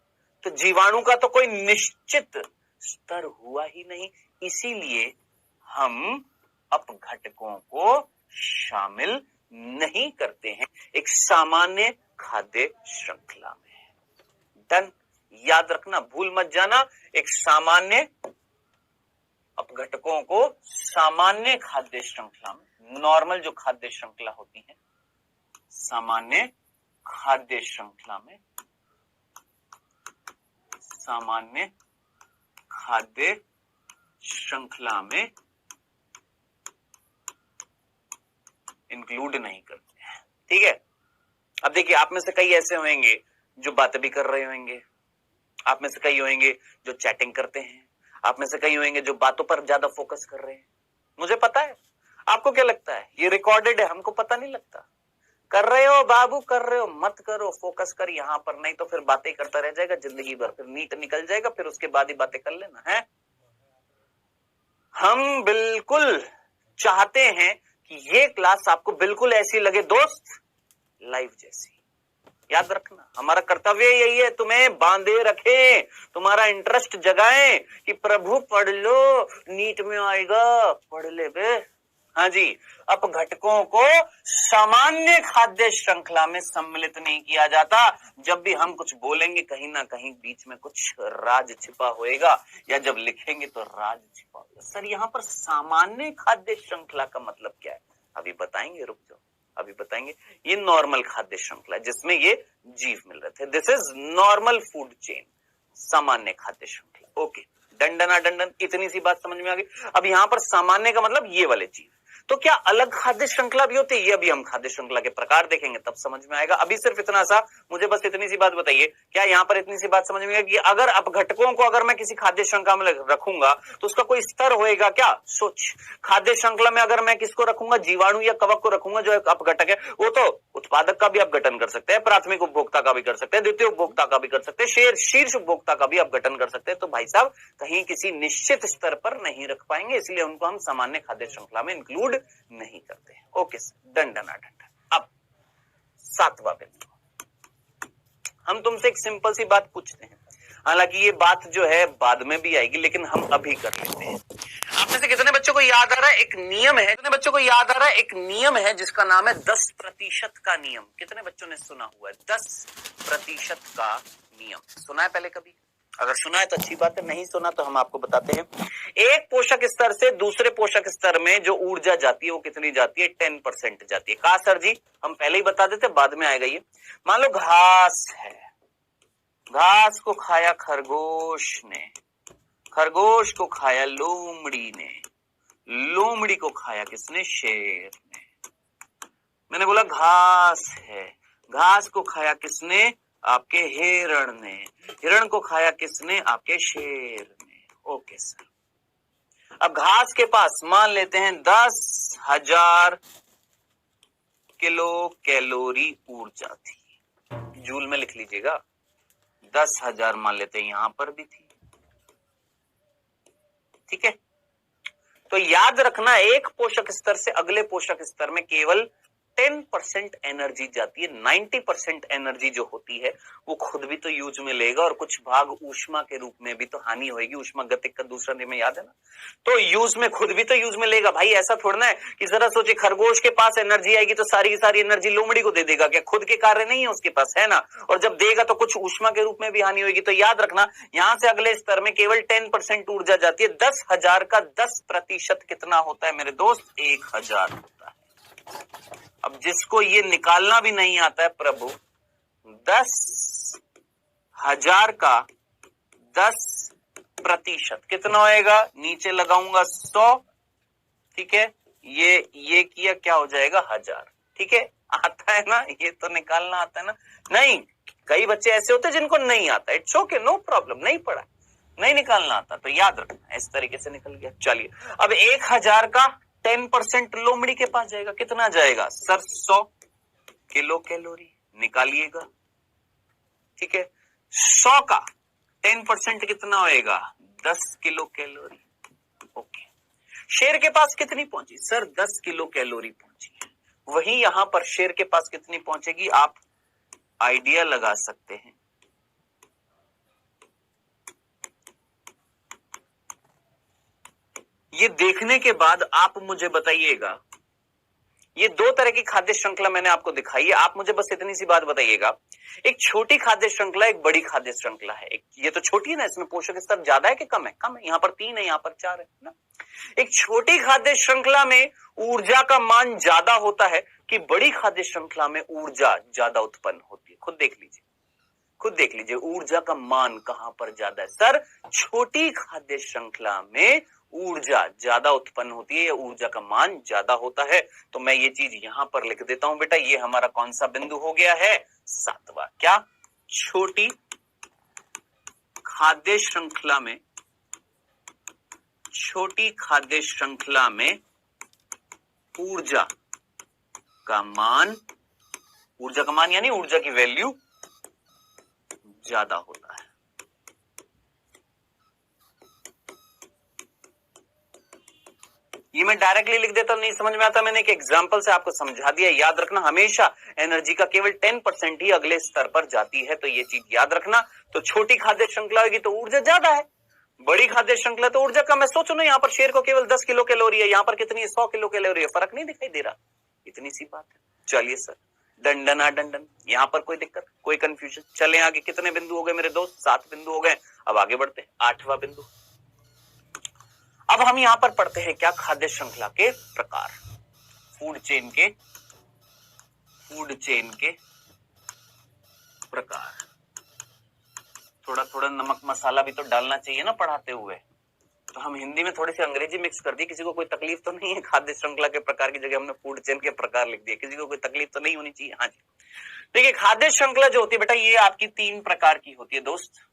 तो जीवाणु का तो कोई निश्चित स्तर हुआ ही नहीं, इसीलिए हम अपघटकों को शामिल नहीं करते हैं एक सामान्य खाद्य श्रृंखला में। डन, याद रखना, भूल मत जाना, एक सामान्य, अपघटकों को सामान्य खाद्य श्रृंखला में, नॉर्मल जो खाद्य श्रृंखला होती है, सामान्य खाद्य श्रृंखला में इंक्लूड नहीं करते हैं। ठीक है। अब देखिए, आप में से कई ऐसे होंगे जो बातें भी कर रहे होंगे, आप में से कई होंगे जो चैटिंग करते हैं, आप में से कई होंगे जो बातों पर ज्यादा फोकस कर रहे हैं। मुझे पता है। आपको क्या लगता है ये रिकॉर्डेड है, हमको पता नहीं लगता। कर रहे हो बाबू, कर रहे हो, मत करो, फोकस कर यहां पर, नहीं तो फिर बातें करता रह जाएगा जिंदगी भर, फिर नीट निकल जाएगा, फिर उसके बाद ही बातें कर लेना है। हम बिल्कुल चाहते हैं कि ये क्लास आपको बिल्कुल ऐसी लगे दोस्त, लाइव जैसी। याद रखना, हमारा कर्तव्य यही है, तुम्हें बांधे रखें, तुम्हारा इंटरेस्ट जगाएं कि प्रभु पढ़ लो, नीट में आएगा, पढ़ ले बे। हाँ जी, अपघटकों को सामान्य खाद्य श्रृंखला में सम्मिलित नहीं किया जाता। जब भी हम कुछ बोलेंगे कहीं ना कहीं बीच में कुछ राज छिपा होएगा, या जब लिखेंगे तो राज छिपा होगा। सर यहाँ पर सामान्य खाद्य श्रृंखला का मतलब क्या है, अभी बताएंगे, रुक जाओ, अभी बताएंगे। ये नॉर्मल खाद्य श्रृंखला जिसमें ये जीव मिल रहे थे, this is normal food chain, सामान्य खाद्य श्रृंखला। ओके, दंडना दंडन, इतनी सी बात समझ में आ गई। अब यहां पर सामान्य का मतलब ये वाले चीज। तो क्या अलग खाद्य श्रृंखला भी होती है? ये अभी हम खाद्य श्रृंखला के प्रकार देखेंगे तब समझ में आएगा। अभी सिर्फ इतना सा मुझे बस इतनी सी बात बताइए, क्या यहाँ पर इतनी सी बात समझ में आएगी कि अगर अपघटकों को अगर मैं किसी खाद्य श्रृंखला में रखूंगा तो उसका कोई स्तर होएगा क्या? सोच, खाद्य श्रृंखला में अगर मैं किसको रखूंगा, जीवाणु या कवक को रखूंगा जो एक अपघटक है, वो तो उत्पादक का भी अपघटन कर सकते हैं, प्राथमिक उपभोक्ता का भी कर सकते हैं, द्वितीय उपभोक्ता का भी कर सकते हैं, शीर्ष उपभोक्ता का भी अपघटन कर सकते हैं। तो भाई साहब कहीं किसी निश्चित स्तर पर नहीं रख पाएंगे, इसलिए उनको हम सामान्य खाद्य श्रृंखला में इंक्लूड नहीं करते। ओके, दंडना दंडन। अब 7वां बिंदु, हम तुमसे एक सिंपल सी बात पूछते हैं, हालांकि ये बात जो है बाद में भी आएगी, लेकिन हम अभी कर लेते हैं। आप में से कितने बच्चों को याद आ रहा है एक नियम है, कितने बच्चों को याद आ रहा है एक नियम है जिसका नाम है 10% का नियम? कितने बच्चों ने सुना हुआ है 10% का नियम? सुना है पहले कभी? अगर सुना है तो अच्छी बात है, नहीं सुना तो हम आपको बताते हैं। एक पोषक स्तर से दूसरे पोषक स्तर में जो ऊर्जा जाती है वो कितनी जाती है? 10% जाती है। कहा सर जी? हम पहले ही बता देते, बाद में आएगा ये। मान लो घास है, घास को खाया खरगोश ने, खरगोश को खाया लोमड़ी ने, लोमड़ी को खाया किसने? शेर ने। मैंने बोला घास है, घास को खाया किसने? आपके हिरण ने, हिरण को खाया किसने? आपके शेर ने। ओके सर, अब घास के पास मान लेते हैं 10,000 किलो कैलोरी ऊर्जा थी। जूल में लिख लीजिएगा, 10,000 मान लेते हैं, यहां पर भी थी। ठीक है, तो याद रखना एक पोषक स्तर से अगले पोषक स्तर में केवल 10% एनर्जी जाती है। 90% एनर्जी जो होती है वो खुद भी तो यूज में लेगा और कुछ भाग ऊष्मा के रूप में भी तो हानि होगी। ऊष्मा गतिक का दूसरा नियम याद है ना? तो यूज में खुद भी तो यूज में लेगा भाई। ऐसा थोड़ा है कि जरा सोचे खरगोश के पास एनर्जी आएगी तो सारी की सारी एनर्जी लोमड़ी को दे देगा क्या? खुद के कार्य नहीं है उसके पास, है ना? और जब देगा तो कुछ ऊष्मा के रूप में भी हानि होगी। तो याद रखना यहां से अगले स्तर में केवल 10% ऊर्जा जाती है। 10,000 का 10% कितना होता है मेरे दोस्त? 1,000 होता है। अब जिसको ये निकालना भी नहीं आता है प्रभु, 10,000 का 10% कितना होएगा? नीचे लगाऊंगा 100, ठीक है, ये किया क्या हो जाएगा? 1000। ठीक है, आता है ना? ये तो निकालना आता है ना? नहीं, कई बच्चे ऐसे होते हैं जिनको नहीं आता। इट्स ओके, नो प्रॉब्लम, नहीं पढ़ा, नहीं निकालना आता तो याद रखना, इस तरीके से निकल गया। चलिए, अब 1,000 का 10% लोमड़ी के पास जाएगा, कितना जाएगा सर? 100 kilo calorie निकालिएगा। ठीक है, 100 का 10% कितना होएगा? 10 किलो कैलोरी। ओके, शेर के पास कितनी पहुंची सर? 10 किलो कैलोरी पहुंची है। वही यहां पर शेर के पास कितनी पहुंचेगी आप आइडिया लगा सकते हैं। ये देखने के बाद आप मुझे बताइएगा, ये दो तरह की खाद्य श्रृंखला मैंने आपको दिखाई है। आप मुझे बस इतनी सी बात बताइएगा, एक छोटी खाद्य श्रृंखला, एक बड़ी खाद्य श्रृंखला है। एक ये तो छोटी है ना, इसमें पोषक स्तर ज्यादा है कि कम है? कम है। यहाँ पर 3 है, यहाँ पर 4 है ना। एक छोटी खाद्य श्रृंखला में ऊर्जा का मान ज्यादा होता है कि बड़ी खाद्य श्रृंखला में ऊर्जा ज्यादा उत्पन्न होती है? खुद देख लीजिए, खुद देख लीजिए, ऊर्जा का मान कहां पर ज्यादा है सर? छोटी खाद्य श्रृंखला में ऊर्जा ज्यादा उत्पन्न होती है या ऊर्जा का मान ज्यादा होता है। तो मैं ये चीज यहां पर लिख देता हूं बेटा। ये हमारा कौन सा बिंदु हो गया है? 7वां। क्या? छोटी खाद्य श्रृंखला में, छोटी खाद्य श्रृंखला में ऊर्जा का मान, ऊर्जा का मान यानी ऊर्जा की वैल्यू ज्यादा होता है। ये मैं डायरेक्टली लिख देता हूं, नहीं समझ में आता, मैंने एक एग्जांपल से आपको समझा दिया। याद रखना, हमेशा एनर्जी का केवल 10% ही अगले स्तर पर जाती है, तो ये चीज याद रखना। तो छोटी खाद्य श्रृंखला होगी तो ऊर्जा ज्यादा है, बड़ी खाद्य श्रृंखला तो ऊर्जा कम है। सोचो ना, यहाँ पर शेर को केवल 10 किलो कैलोरी है, यहाँ पर कितनी है? 100 किलो कैलोरी है। फर्क नहीं दिखाई दे रहा? इतनी सी बात है। चलिए सर, दंडना दंडन, यहां पर कोई दिक्कत, कोई कंफ्यूजन? चलें आगे। कितने बिंदु हो गए मेरे दोस्त? 7 बिंदु हो गए। अब आगे बढ़ते हैं, 8वां बिंदु। अब हम यहां पर पढ़ते हैं क्या? खाद्य श्रृंखला के प्रकार, फूड चेन के, फूड चेन के प्रकार। थोड़ा थोड़ा नमक मसाला भी तो डालना चाहिए ना पढ़ाते हुए, तो हम हिंदी में थोड़ी सी अंग्रेजी मिक्स कर दी। किसी को कोई तकलीफ तो नहीं है? खाद्य श्रृंखला के प्रकार की जगह हमने फूड चेन के प्रकार लिख दिए, किसी को कोई तकलीफ तो नहीं होनी चाहिए? हाँ जी। देखिए खाद्य श्रृंखला जो होती है बेटा, ये आपकी 3 प्रकार की होती है दोस्त।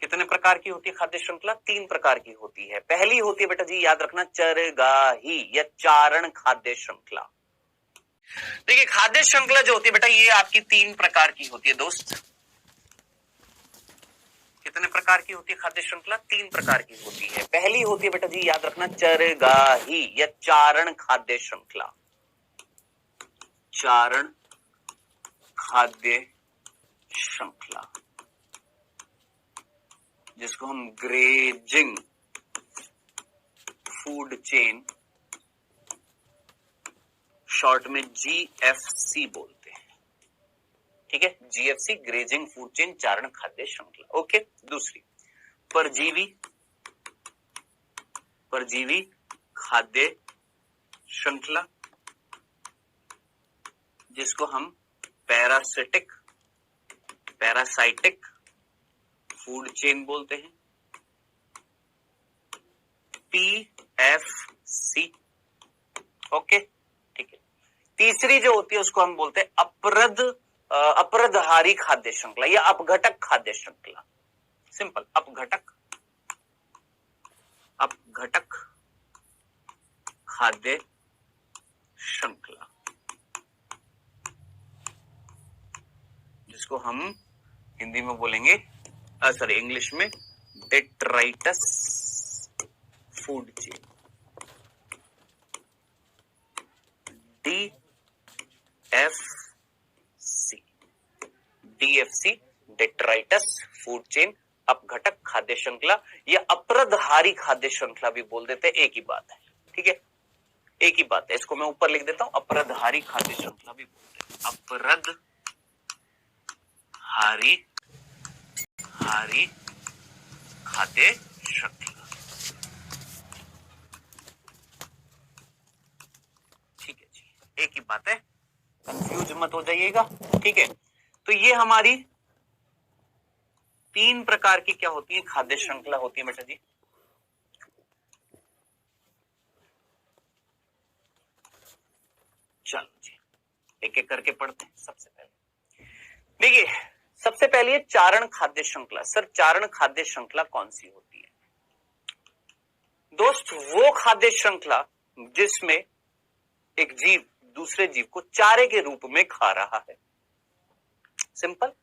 कितने प्रकार की होती है खाद्य श्रृंखला? 3 प्रकार की होती है। पहली होती है बेटा जी, याद रखना, चरगाही या चारण खाद्य श्रृंखला। देखिए खाद्य श्रृंखला जो होती है बेटा, ये आपकी 3 प्रकार की होती है दोस्त। कितने प्रकार की होती है खाद्य श्रृंखला? 3 प्रकार की होती है। पहली होती है बेटा जी, याद रखना, चरगाही या चारण खाद्य श्रृंखला। चारण खाद्य श्रृंखला, जिसको हम ग्रेजिंग फूड चेन, शॉर्ट में जीएफसी बोलते हैं। ठीक है, जीएफसी, ग्रेजिंग फूड चेन चारण खाद्य श्रृंखला। ओके। दूसरी, परजीवी खाद्य श्रृंखला, जिसको हम पैरासाइटिक फूड चेन बोलते हैं, पीएफसी। ओके, ठीक है। तीसरी जो होती है उसको हम बोलते हैं अपरदहारी खाद्य श्रृंखला या अपघटक खाद्य श्रृंखला। सिंपल, अपघटक खाद्य श्रृंखला, जिसको हम हिंदी में बोलेंगे, सॉरी इंग्लिश में, detritus food chain, DFC, detritus food chain, अपघटक खाद्य श्रृंखला या अपरदहारी खाद्य श्रृंखला भी बोल देते हैं, एक ही बात है। ठीक है, एक ही बात है। इसको मैं ऊपर लिख देता हूं, अपरदहारी खाद्य श्रृंखला भी बोलते हैं, अपरदहारी खाद्य श्रृंखला। ठीक है जी, एक ही बात है, कंफ्यूज मत हो जाइएगा। ठीक है, तो ये हमारी 3 प्रकार की क्या होती है? खाद्य श्रृंखला होती है बेटा जी। चलो जी, एक एक करके पढ़ते हैं। सबसे पहले देखिए, सबसे पहले है चारण खाद्य श्रृंखला। सर चारण खाद्य श्रृंखला कौन सी होती है? दोस्त वो खाद्य श्रृंखला जिसमें एक जीव दूसरे जीव को चारे के रूप में खा रहा है। सिंपल,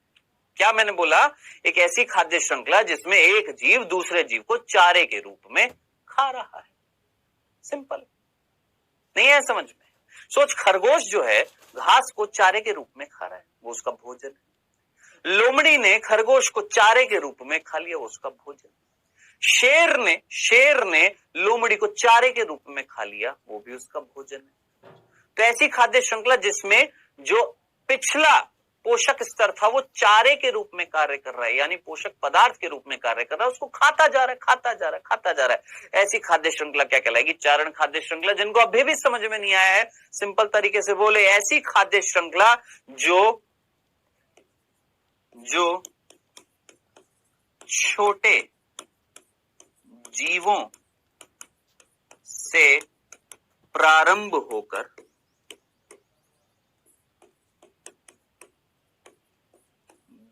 क्या मैंने बोला? एक ऐसी खाद्य श्रृंखला जिसमें एक जीव दूसरे जीव को चारे के रूप में खा रहा है। सिंपल, नहीं है समझ में? सोच, खरगोश जो है घास को चारे के रूप में खा रहा है, वो उसका भोजन है। लोमड़ी ने खरगोश को चारे के रूप में खा लिया, वो उसका भोजन। शेर ने लोमड़ी को चारे के रूप में खा लिया, वो भी उसका भोजन है। तो ऐसी खाद्य श्रृंखला जिसमें जो पिछला पोषक स्तर था वो चारे के रूप में कार्य कर रहा है, यानी पोषक पदार्थ के रूप में कार्य कर रहा है, उसको खाता जा रहा है। ऐसी खाद्य श्रृंखला क्या कहलाएगी? चारण खाद्य श्रृंखला। जिनको अभी भी समझ में नहीं आया है, सिंपल तरीके से बोले, ऐसी खाद्य श्रृंखला जो छोटे जीवों से प्रारंभ होकर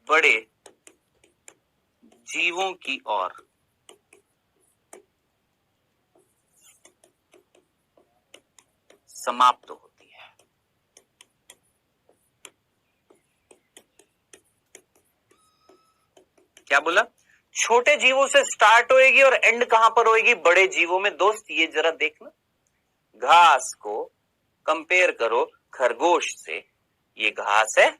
बड़े जीवों की ओर समाप्त होती है। क्या बोला? छोटे जीवों से स्टार्ट होएगी और एंड कहां पर होएगी? बड़े जीवों में। दोस्त ये जरा देखना, घास को कंपेयर करो खरगोश से। ये घास है,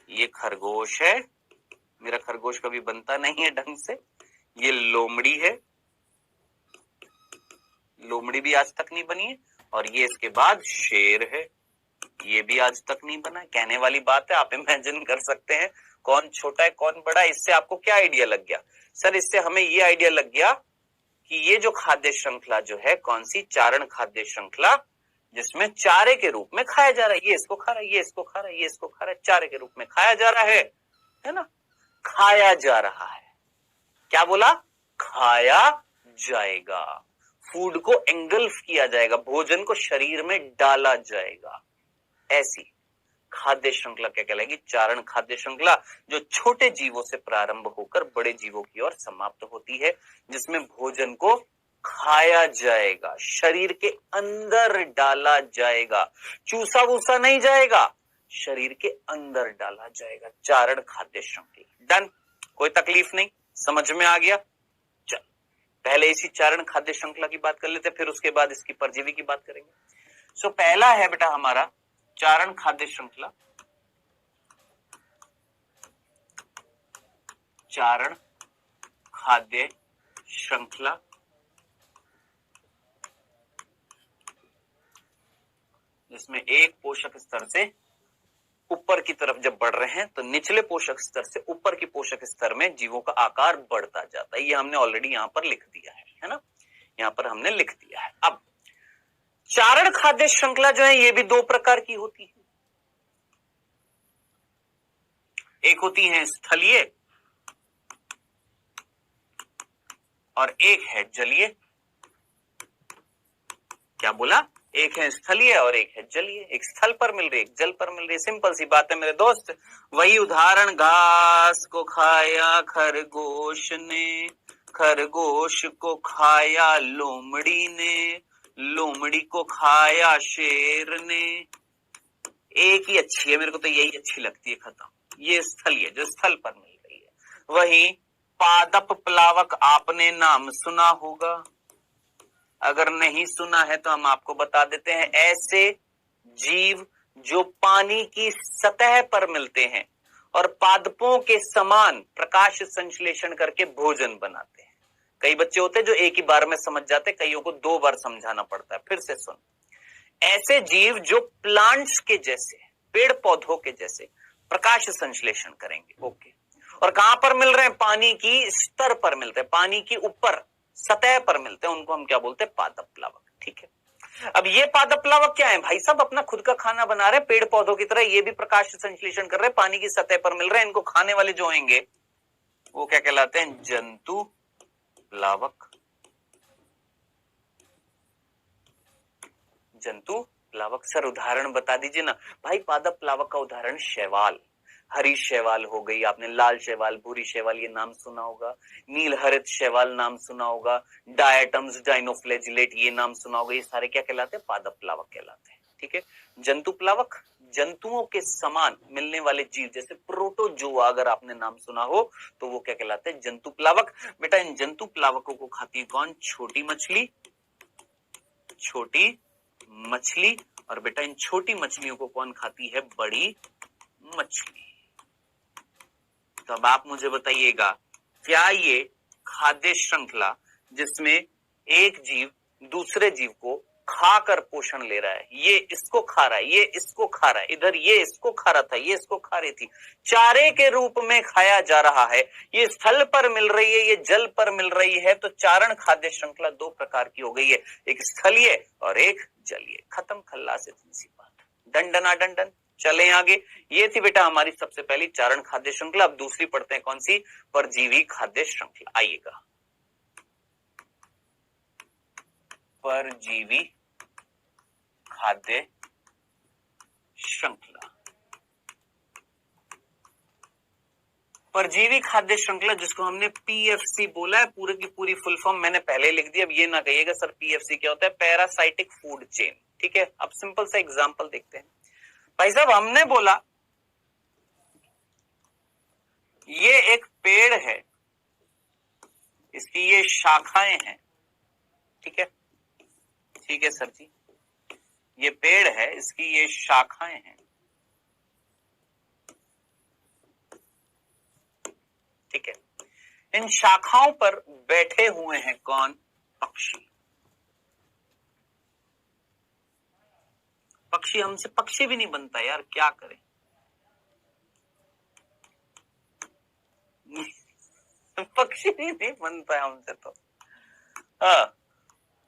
ये खरगोश है, मेरा खरगोश कभी बनता नहीं है ढंग से। ये लोमड़ी है, लोमड़ी भी आज तक नहीं बनी है। और ये इसके बाद शेर है, ये भी आज तक नहीं बना। कहने वाली बात है, आप इमेजिन कर सकते हैं कौन छोटा है कौन बड़ा है। इससे आपको क्या आइडिया लग गया? सर इससे हमें ये आइडिया लग गया कि ये जो खाद्य श्रृंखला जो है, कौन सी? चारण खाद्य श्रृंखला, जिसमें चारे के रूप में खाया जा रहा है। ये इसको खा रहा है, ये इसको खा रहा है, ये इसको खा रहा है, चारे के रूप में खाया जा रहा है। है ना, खाया जा रहा है। क्या बोला? खाया जाएगा, फूड को एंगल्फ किया जाएगा, भोजन को शरीर में डाला जाएगा। ऐसी खाद्य श्रृंखला क्या कहलाएगी? चारण खाद्य श्रृंखला, जो छोटे जीवों से प्रारंभ होकर बड़े जीवों की ओर समाप्त होती है, जिसमें भोजन को खाया जाएगा, शरीर के अंदर डाला जाएगा, चूसा वूसा नहीं जाएगा, शरीर के अंदर डाला जाएगा। चारण खाद्य श्रृंखला। डन, कोई तकलीफ नहीं, समझ में आ गया? चल, पहले इसी चारण खाद्य श्रृंखला की बात कर लेते, फिर उसके बाद इसकी परजीवी की बात करेंगे। सो पहला है बेटा हमारा चारण खाद्य श्रृंखला। चारण खाद्य श्रृंखला जिसमें एक पोषक स्तर से ऊपर की तरफ जब बढ़ रहे हैं तो निचले पोषक स्तर से ऊपर की पोषक स्तर में जीवों का आकार बढ़ता जाता है। ये हमने ऑलरेडी यहां पर लिख दिया है ना, यहां पर हमने लिख दिया है। अब चारण खाद्य श्रृंखला जो है ये भी दो प्रकार की होती है। एक होती है स्थलीय और एक है जलीय। क्या बोला? एक है स्थलीय और एक है जलीय। एक स्थल पर मिल रही है, एक जल पर मिल रही है। सिंपल सी बात है मेरे दोस्त। वही उदाहरण, घास को खाया खरगोश ने, खरगोश को खाया लोमड़ी ने, लोमड़ी को खाया शेर ने। एक ही अच्छी है, मेरे को तो यही अच्छी लगती है, खत्म। ये स्थलीय, जो स्थल पर मिल रही है। वही पादप प्लावक आपने नाम सुना होगा, अगर नहीं सुना है तो हम आपको बता देते हैं। ऐसे जीव जो पानी की सतह पर मिलते हैं और पादपों के समान प्रकाश संश्लेषण करके भोजन बनाते हैं। कई बच्चे होते हैं जो एक ही बार में समझ जाते, कईयों को दो बार समझाना पड़ता है। फिर से सुन, ऐसे जीव जो प्लांट्स के जैसे, पेड़ पौधों के जैसे प्रकाश संश्लेषण करेंगे। ओके, और कहां पर मिल रहे हैं? पानी की स्तर पर मिलते हैं, पानी की ऊपर सतह पर मिलते हैं, उनको हम क्या बोलते हैं? पादप प्लावक। ठीक है, अब ये पादप प्लावक क्या है भाई साहब? अपना खुद का खाना बना रहे, पेड़ पौधों की तरह ये भी प्रकाश संश्लेषण कर रहे हैं, पानी की सतह पर मिल रहे हैं। इनको खाने वाले जो होंगे वो क्या कहलाते हैं? जंतु प्लावक। जंतु प्लावक। सर उदाहरण बता दीजिए ना। भाई पादप प्लावक का उदाहरण शैवाल, हरी शैवाल हो गई, आपने लाल शैवाल, भूरी शैवाल ये नाम सुना होगा, नील हरित शैवाल नाम सुना होगा, डायटम्स, डाइनोफ्लेजिलेट ये नाम सुना होगा। ये सारे क्या कहलाते हैं? पादप प्लावक कहलाते हैं। ठीक है, जंतु प्लावक, जंतुओं के समान मिलने वाले जीव, जैसे प्रोटोजोआ अगर आपने नाम सुना हो तो वो क्या कहलाते हैं? जंतु प्लावक। बेटा इन जंतु प्लावकों को खाती है कौन? छोटी मछली, छोटी मछली। और बेटा इन छोटी मछलियों को कौन खाती है? बड़ी मछली। तो अब आप मुझे बताइएगा, क्या ये खाद्य श्रृंखला जिसमें एक जीव दूसरे जीव को खाकर पोषण ले रहा है, ये इसको खा रहा है, ये इसको खा रहा है, इधर ये इसको खा रहा था, ये इसको खा रही थी, चारे के रूप में खाया जा रहा है, ये स्थल पर मिल रही है, ये जल पर मिल रही है, तो चारण खाद्य श्रृंखला दो प्रकार की हो गई है, एक स्थलीय और एक जलीय। खत्म, खल्लास, इतनी सी बात। दंडना दंडन। चलें आगे। ये थी बेटा हमारी सबसे पहली चारण खाद्य श्रृंखला। अब दूसरी पढ़ते हैं, कौन सी? परजीवी खाद्य श्रृंखला। आइएगा, परजीवी खाद्य श्रृंखला। परजीवी खाद्य श्रृंखला जिसको हमने पीएफसी बोला है, पूरी की पूरी फुल फॉर्म मैंने पहले लिख दी। अब ये ना कहिएगा सर पीएफसी क्या होता है? Parasitic food chain. ठीक है, अब सिंपल सा एग्जांपल देखते हैं। भाई साहब हमने बोला ये एक पेड़ है, इसकी ये शाखाएं हैं। ठीक है, ठीक है सर जी, ये पेड़ है, इसकी ये शाखाएं हैं। ठीक है, इन शाखाओं पर बैठे हुए हैं कौन? पक्षी। पक्षी, हमसे पक्षी भी नहीं बनता यार, क्या करें? पक्षी भी नहीं बनता है हमसे तो। हाँ,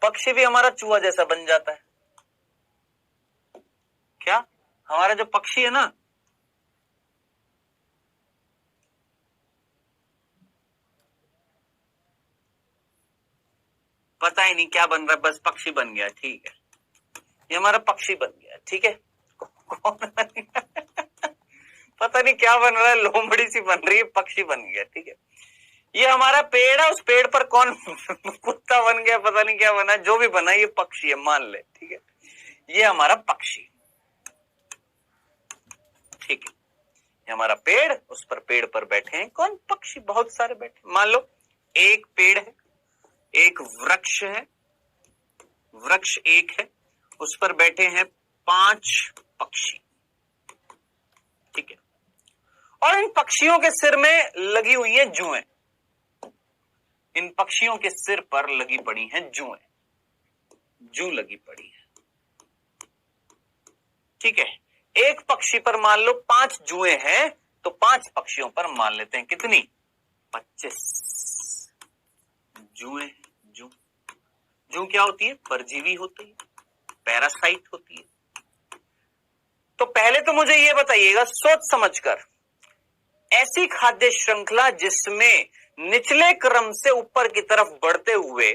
पक्षी भी हमारा चूहा जैसा बन जाता है। क्या? हमारा जो पक्षी है ना, पता ही नहीं क्या बन रहा है, बस पक्षी बन गया, ठीक है, ये हमारा पक्षी बन गया, ठीक है। कौन बन गया? पता नहीं क्या बन रहा है, लोमड़ी सी बन रही है, पक्षी बन गया, ठीक है। ये हमारा पेड़ है, उस पेड़ पर कौन कुत्ता बन गया, पता नहीं क्या बना, जो भी बना ये पक्षी है, मान ले, ठीक है। ये हमारा पक्षी, ठीक है। ये हमारा पेड़, उस पर पेड़ पर बैठे हैं कौन, पक्षी, बहुत सारे बैठे। मान लो एक पेड़ है, एक वृक्ष है, वृक्ष एक है, उस पर बैठे हैं 5 पक्षी, ठीक है। और इन पक्षियों के सिर में लगी हुई है जुएं, इन पक्षियों के सिर पर लगी पड़ी हैं जुएं, जू लगी पड़ी है, ठीक है। एक पक्षी पर मान लो 5 जुएं हैं, तो 5 पक्षियों पर मान लेते हैं कितनी, 25 जुएं। जू, जू क्या होती है, परजीवी होती है, पैरासाइट होती है। तो पहले तो मुझे यह बताइएगा सोच समझकर, ऐसी खाद्य श्रृंखला जिसमें निचले क्रम से ऊपर की तरफ बढ़ते हुए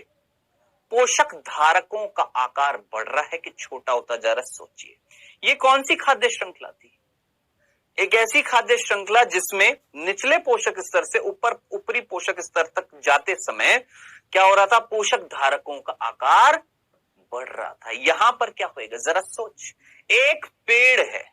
पोषक धारकों का आकार बढ़ रहा है कि छोटा होता जा रहा है, सोचिए ये कौन सी खाद्य श्रृंखला थी। एक ऐसी खाद्य श्रृंखला जिसमें निचले पोषक स्तर से ऊपरी पोषक स्तर तक जाते समय क्या हो रहा था, पोषक धारकों का आकार बढ़ रहा था। यहां पर क्या होएगा जरा सोच, एक पेड़ है,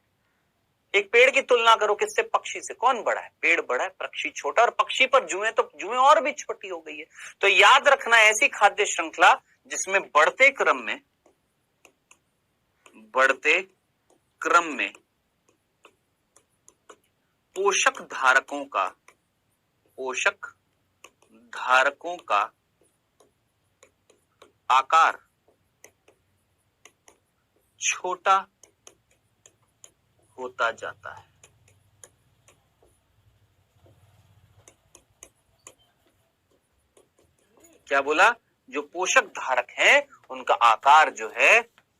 एक पेड़ की तुलना करो किससे, पक्षी से, कौन बड़ा है, पेड़ बड़ा है, पक्षी छोटा, और पक्षी पर जुएं तो जुएं और भी छोटी हो गई है। तो याद रखना ऐसी खाद्य श्रृंखला जिसमें बढ़ते क्रम में पोषक धारकों का आकार छोटा होता जाता है। क्या बोला, जो पोषक धारक हैं उनका आकार जो है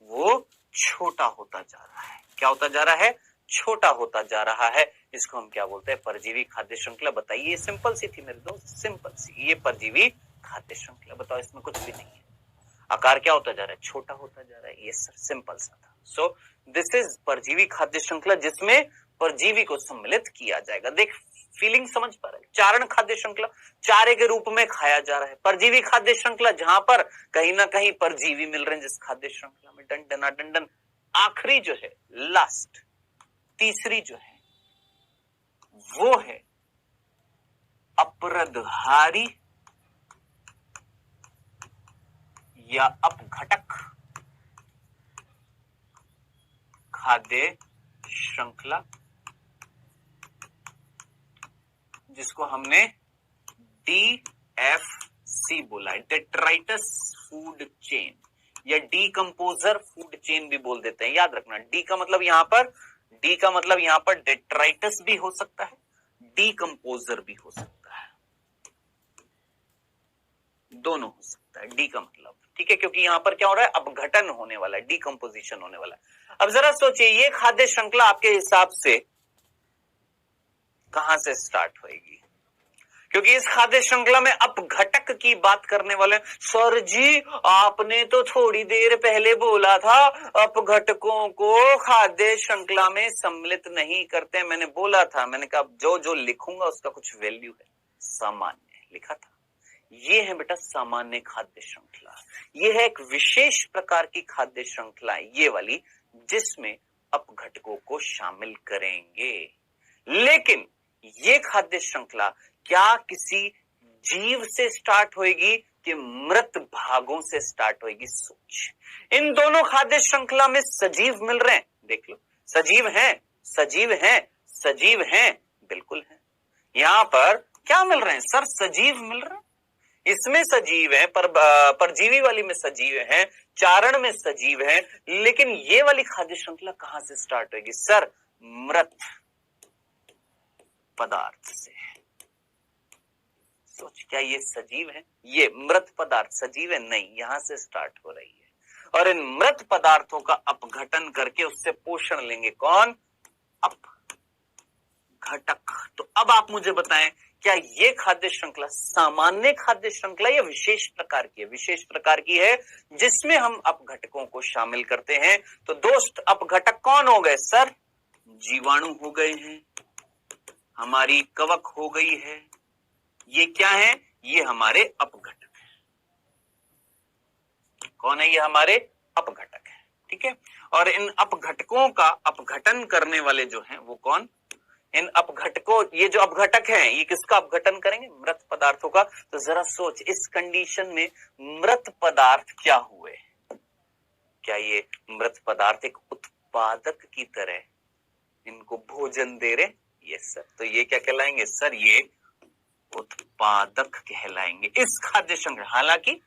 वो छोटा होता जा रहा है। क्या होता जा रहा है, छोटा होता जा रहा है। इसको हम क्या बोलते हैं, परजीवी खाद्य श्रृंखला। बताइए, सिंपल सी थी मेरे दोस्त, सिंपल सी, ये परजीवी खाद्य श्रृंखला। बताओ, इसमें कुछ भी नहीं है, आकार क्या होता जा रहा है, छोटा होता जा रहा है। ये सर सिंपल सा था। सो दिस इज परजीवी खाद्य श्रृंखला जिसमें परजीवी को सम्मिलित किया जाएगा। देख फीलिंग समझ पा रहे हैं। चारण खाद्य श्रृंखला, चारे के रूप में खाया जा रहा है। परजीवी खाद्य श्रृंखला जहां पर कहीं ना कहीं परजीवी मिल रहे हैं जिस खाद्य श्रृंखला में। डंडन डंडन। आखिरी जो है, लास्ट, तीसरी जो है वो है अपरदहारी या अपघटक खाद्य श्रृंखला, जिसको हमने DFC बोला है, डेट्राइटस फूड चेन या डीकंपोजर फूड चेन भी बोल देते हैं। याद रखना, डी का मतलब यहां पर डेट्राइटस भी हो सकता है, डीकंपोजर भी हो सकता है, दोनों हो सकता है डी का मतलब, ठीक है, क्योंकि यहां पर क्या हो रहा है, अपघटन होने वाला है, डीकंपोजिशन होने वाला है। अब जरा सोचिए, ये खाद्य श्रृंखला आपके हिसाब से कहां से स्टार्ट होएगी, क्योंकि इस खाद्य श्रृंखला में अपघटक की बात करने वाले। सर जी, आपने तो थोड़ी देर पहले बोला था अपघटकों को खाद्य श्रृंखला में सम्मिलित नहीं करते। मैंने बोला था, मैंने कहा जो जो लिखूंगा उसका कुछ वैल्यू है, सामान्य लिखा था। ये है बेटा सामान्य खाद्य श्रृंखला। ये है एक विशेष प्रकार की खाद्य श्रृंखला, ये वाली, जिसमें अपघटकों को शामिल करेंगे। लेकिन ये खाद्य श्रृंखला क्या किसी जीव से स्टार्ट होएगी कि मृत भागों से स्टार्ट होएगी? सोच, इन दोनों खाद्य श्रृंखला में सजीव मिल रहे हैं, देख लो, सजीव हैं, सजीव हैं, सजीव हैं, बिल्कुल हैं। यहां पर क्या मिल रहे हैं सर? सजीव मिल रहे हैं, इसमें सजीव है, परजीवी वाली में सजीव है, चारण में सजीव है। लेकिन ये वाली खाद्य श्रृंखला कहां से स्टार्ट होगी सर? मृत पदार्थ से। सोच, क्या ये सजीव है? ये मृत पदार्थ सजीव है? नहीं, यहां से स्टार्ट हो रही है। और इन मृत पदार्थों का अपघटन करके उससे पोषण लेंगे कौन? अपघटक। अपघटक। तो अब आप मुझे बताएं, क्या ये खाद्य श्रृंखला सामान्य खाद्य श्रृंखला या विशेष प्रकार की है? विशेष प्रकार की है, जिसमें हम अपघटकों को शामिल करते हैं। तो दोस्त, अपघटक कौन हो गए सर? जीवाणु हो गए हैं, हमारी कवक हो गई है। ये क्या है? ये हमारे अपघटक है। कौन है? ये हमारे अपघटक है। ठीक है। और इन अपघटकों का अपघटन करने वाले जो हैं वो कौन? इन अपघटकों, ये जो अपघटक हैं, ये किसका अपघटन करेंगे? मृत पदार्थों का। तो जरा सोच, इस कंडीशन में मृत पदार्थ क्या हुए? क्या ये मृत पदार्थ एक उत्पादक की तरह इनको भोजन दे रहे? Yes sir. तो ये क्या कहलाएंगे सर? ये उत्पादक कहलाएंगे इस खाद्य श्रृंखला। हालांकि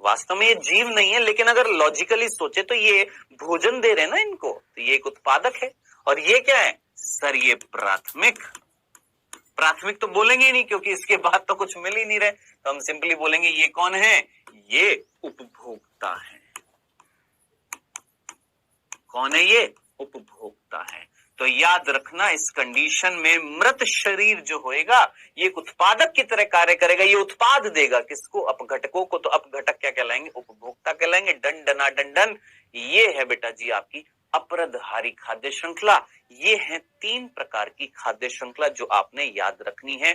वास्तव में ये जीव नहीं है, लेकिन अगर लॉजिकली सोचे तो ये भोजन दे रहे हैं ना इनको, तो ये एक उत्पादक है। और ये क्या है सर? ये प्राथमिक। प्राथमिक तो बोलेंगे ही नहीं, क्योंकि इसके बाद तो कुछ मिल ही नहीं रहे, तो हम सिंपली बोलेंगे ये कौन है? ये उपभोक्ता है। कौन है ये? उपभोक्ता है। तो याद रखना, इस कंडीशन में मृत शरीर जो होएगा ये एक उत्पादक की तरह कार्य करेगा। ये उत्पाद देगा किसको? अपघटकों को। तो अपघटक क्या कहलाएंगे? उपभोक्ता कहलाएंगे। डन डना डंडन। ये है बेटा जी आपकी अपरदहारी खाद्य श्रृंखला। ये है 3 प्रकार की खाद्य श्रृंखला जो आपने याद रखनी है।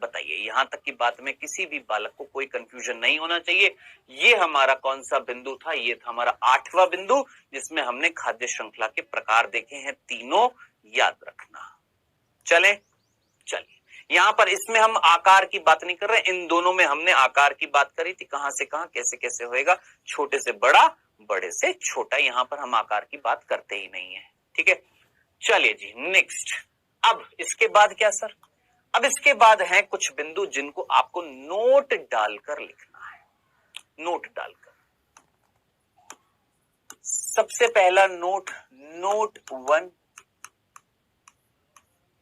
बताइए, यहां तक की बात में किसी भी बालक को कोई कंफ्यूजन नहीं होना चाहिए। ये हमारा कौन सा बिंदु था? ये था हमारा 8वां बिंदु, जिसमें हमने खाद्य श्रृंखला के प्रकार देखे हैं तीनों। याद रखना। चलिए, यहां पर इसमें हम आकार की बात नहीं कर रहे। इन दोनों में हमने आकार की बात करी थी, कहां से कहां, कैसे कैसे होएगा, छोटे से बड़ा, बड़े से छोटा। यहां पर हम आकार की बात करते ही नहीं है। ठीक है। चलिए जी, नेक्स्ट। अब इसके बाद क्या सर? अब इसके बाद है कुछ बिंदु जिनको आपको नोट डालकर लिखना है। नोट डालकर। सबसे पहला नोट, नोट 1।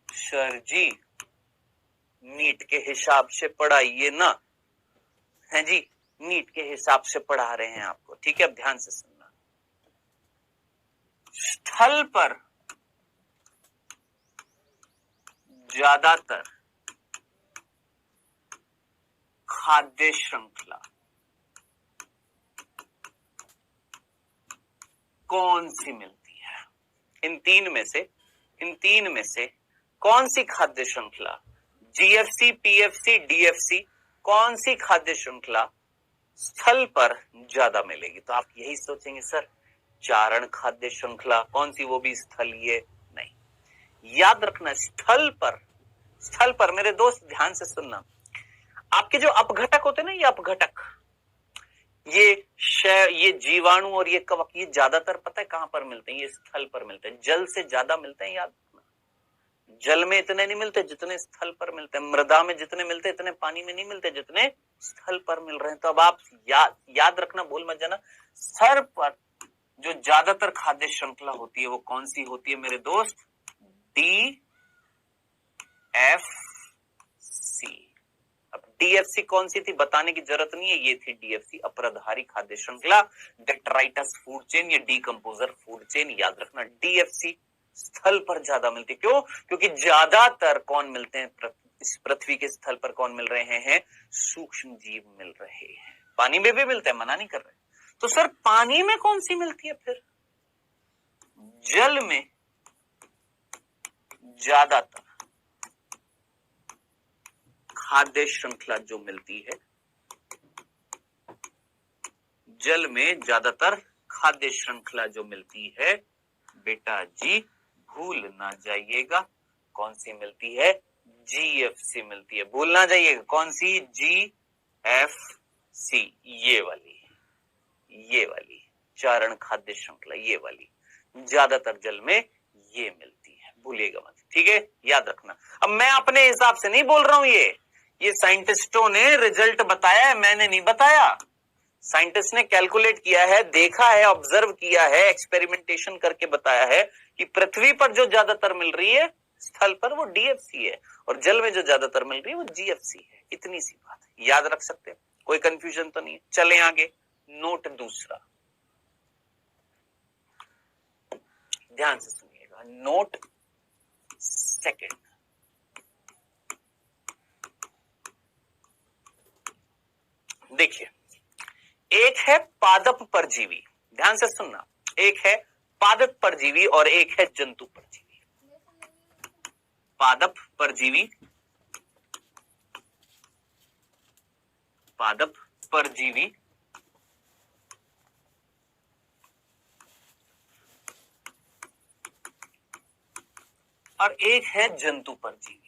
सर जी नीट के हिसाब से पढ़ाइए ना, है जी, नीट के हिसाब से पढ़ा रहे हैं आपको। ठीक है, अब ध्यान से सुनना। स्थल पर ज्यादातर खाद्य श्रृंखला कौन सी मिलती है? इन तीन में से कौन सी खाद्य श्रृंखला, जीएफसी, पीएफसी, डीएफसी, कौन सी खाद्य श्रृंखला स्थल पर ज्यादा मिलेगी? तो आप यही सोचेंगे सर चारण खाद्य श्रृंखला, कौन सी, वो भी स्थलीय? नहीं। याद रखना, स्थल पर मेरे दोस्त ध्यान से सुनना, आपके जो अपघटक होते हैं ना, ये अपघटक, ये जीवाणु और ये कवक, ये ज्यादातर पता है कहां पर मिलते हैं? ये स्थल पर मिलते हैं। जल से ज्यादा मिलते हैं। याद रखना, जल में इतने नहीं मिलते जितने स्थल पर मिलते हैं। मृदा में जितने मिलते हैं इतने पानी में नहीं मिलते जितने स्थल पर मिल रहे हैं। तो अब आप याद रखना, भूल मत जाना, स्थल पर जो ज्यादातर खाद्य श्रृंखला होती है वो कौन सी होती है मेरे दोस्त? DFC। अब DFC कौन सी थी बताने की जरूरत नहीं है, ये थी DFC, अपरदहारी खाद्य श्रृंखला, डेट्राइटस फूड चेन या डीकंपोजर फूड चेन। याद रखना, DFC स्थल पर ज्यादा मिलती। क्यों? क्योंकि ज्यादातर कौन मिलते हैं इस पृथ्वी के स्थल पर? कौन मिल रहे हैं? सूक्ष्म जीव मिल रहे हैं। पानी में भी मिलते हैं, मना नहीं कर रहे। तो सर पानी में कौन सी मिलती है फिर? जल में ज्यादातर खाद्य श्रृंखला जो मिलती है, जल में ज्यादातर खाद्य श्रृंखला जो मिलती है बेटा जी, भूल ना जाइएगा, कौन सी मिलती है? GFC मिलती है। भूल ना जाइएगा, कौन सी? GFC, ये वाली चारण खाद्य श्रृंखला, ये वाली ज्यादातर जल में ये मिलती है। भूलिएगा मत। ठीक है, याद रखना। अब मैं अपने हिसाब से नहीं बोल रहा हूं, ये साइंटिस्टों ने रिजल्ट बताया है, मैंने नहीं बताया। साइंटिस्ट ने कैलकुलेट किया है, देखा है, ऑब्जर्व किया है, एक्सपेरिमेंटेशन करके बताया है कि पृथ्वी पर जो ज्यादातर मिल रही है स्थल पर वो DFC है, और जल में जो ज्यादातर मिल रही है वो GFC है। इतनी सी बात है, याद रख सकते हैं, कोई कंफ्यूजन तो नहीं है। चलें आगे। नोट दूसरा, ध्यान से सुनिएगा। नोट सेकंड, देखिए, एक है पादप परजीवी, ध्यान से सुनना, एक है पादप परजीवी और एक है जंतु परजीवी। पादप परजीवी, पादप परजीवी और एक है जंतु परजीवी।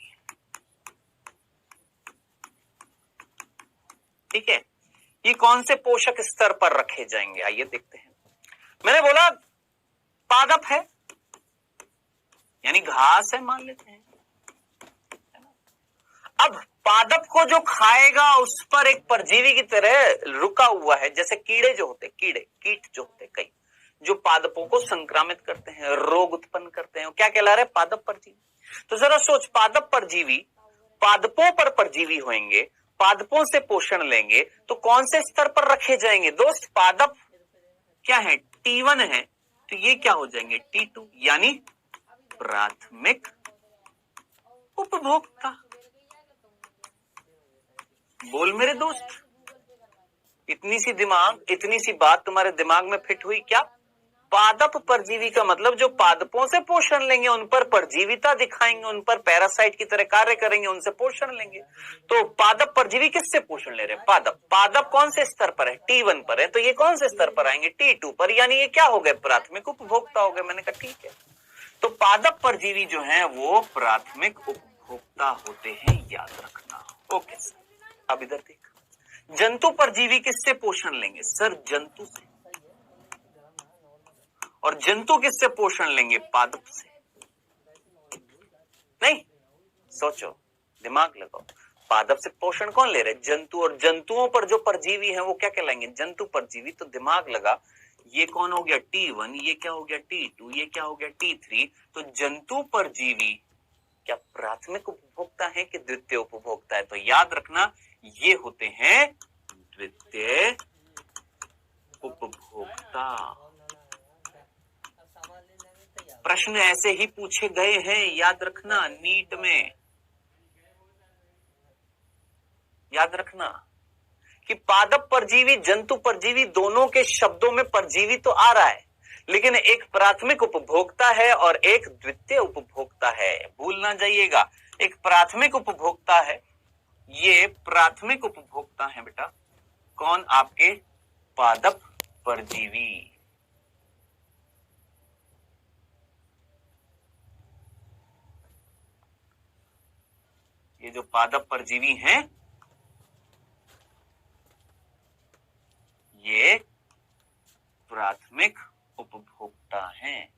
ठीक है, ये कौन से पोषक स्तर पर रखे जाएंगे, आइए देखते हैं। मैंने बोला पादप है यानी घास है, मान लेते हैं। अब पादप को जो खाएगा उस पर एक परजीवी की तरह रुका हुआ है, जैसे कीड़े जो होते, कीट जो होते कई, जो पादपों को संक्रामित करते हैं, रोग उत्पन्न करते हैं, क्या कहला रहे, पादप परजीवी। तो जरा सोच, पादप परजीवी पादपों पर परजीवी होंगे, पादपों से पोषण लेंगे, तो कौन से स्तर पर रखे जाएंगे दोस्त? पादप क्या है, T1 है, तो ये क्या हो जाएंगे, T2, यानी प्राथमिक उपभोक्ता। बोल मेरे दोस्त, इतनी सी बात तुम्हारे दिमाग में फिट हुई क्या? पादप परजीवी का मतलब जो पादपों से पोषण लेंगे, उन पर परजीविता दिखाएंगे, उन पर पैरासाइट की तरह कार्य करेंगे, उनसे पोषण लेंगे। तो पादप परजीवी किससे पोषण ले रहे हैं? पादप कौन से स्तर पर है? T1 पर है, तो ये कौन से स्तर पर आएंगे? T2 पर, यानी ये क्या हो गए, प्राथमिक उपभोक्ता हो गए। मैंने कहा ठीक है, तो पादप परजीवी जो है वो प्राथमिक उपभोक्ता होते हैं, याद रखना। ओके सर, अब इधर देख, जंतु परजीवी किससे पोषण लेंगे? सर जंतु से। और जंतु किससे पोषण लेंगे? पादप से। नहीं, सोचो, दिमाग लगाओ, पादप से पोषण कौन ले रहे? जंतु। और जंतुओं पर जो परजीवी हैं वो क्या कहलाएंगे? जंतु परजीवी। तो दिमाग लगा, ये कौन हो गया? T1, ये क्या हो गया? T2, ये क्या हो गया? T3। तो जंतु परजीवी क्या प्राथमिक उपभोक्ता है कि द्वितीय उपभोक्ता है? तो याद रखना, ये होते हैं द्वितीय उपभोक्ता। प्रश्न ऐसे ही पूछे गए हैं, याद रखना, नीट में याद रखना कि पादप परजीवी, जंतु परजीवी, दोनों के शब्दों में परजीवी तो आ रहा है, लेकिन एक प्राथमिक उपभोक्ता है और एक द्वितीय उपभोक्ता है। भूल ना जाइएगा, एक प्राथमिक उपभोक्ता है, ये प्राथमिक उपभोक्ता है बेटा, कौन? आपके पादप परजीवी। ये जो पादप परजीवी हैं ये प्राथमिक उपभोक्ता हैं,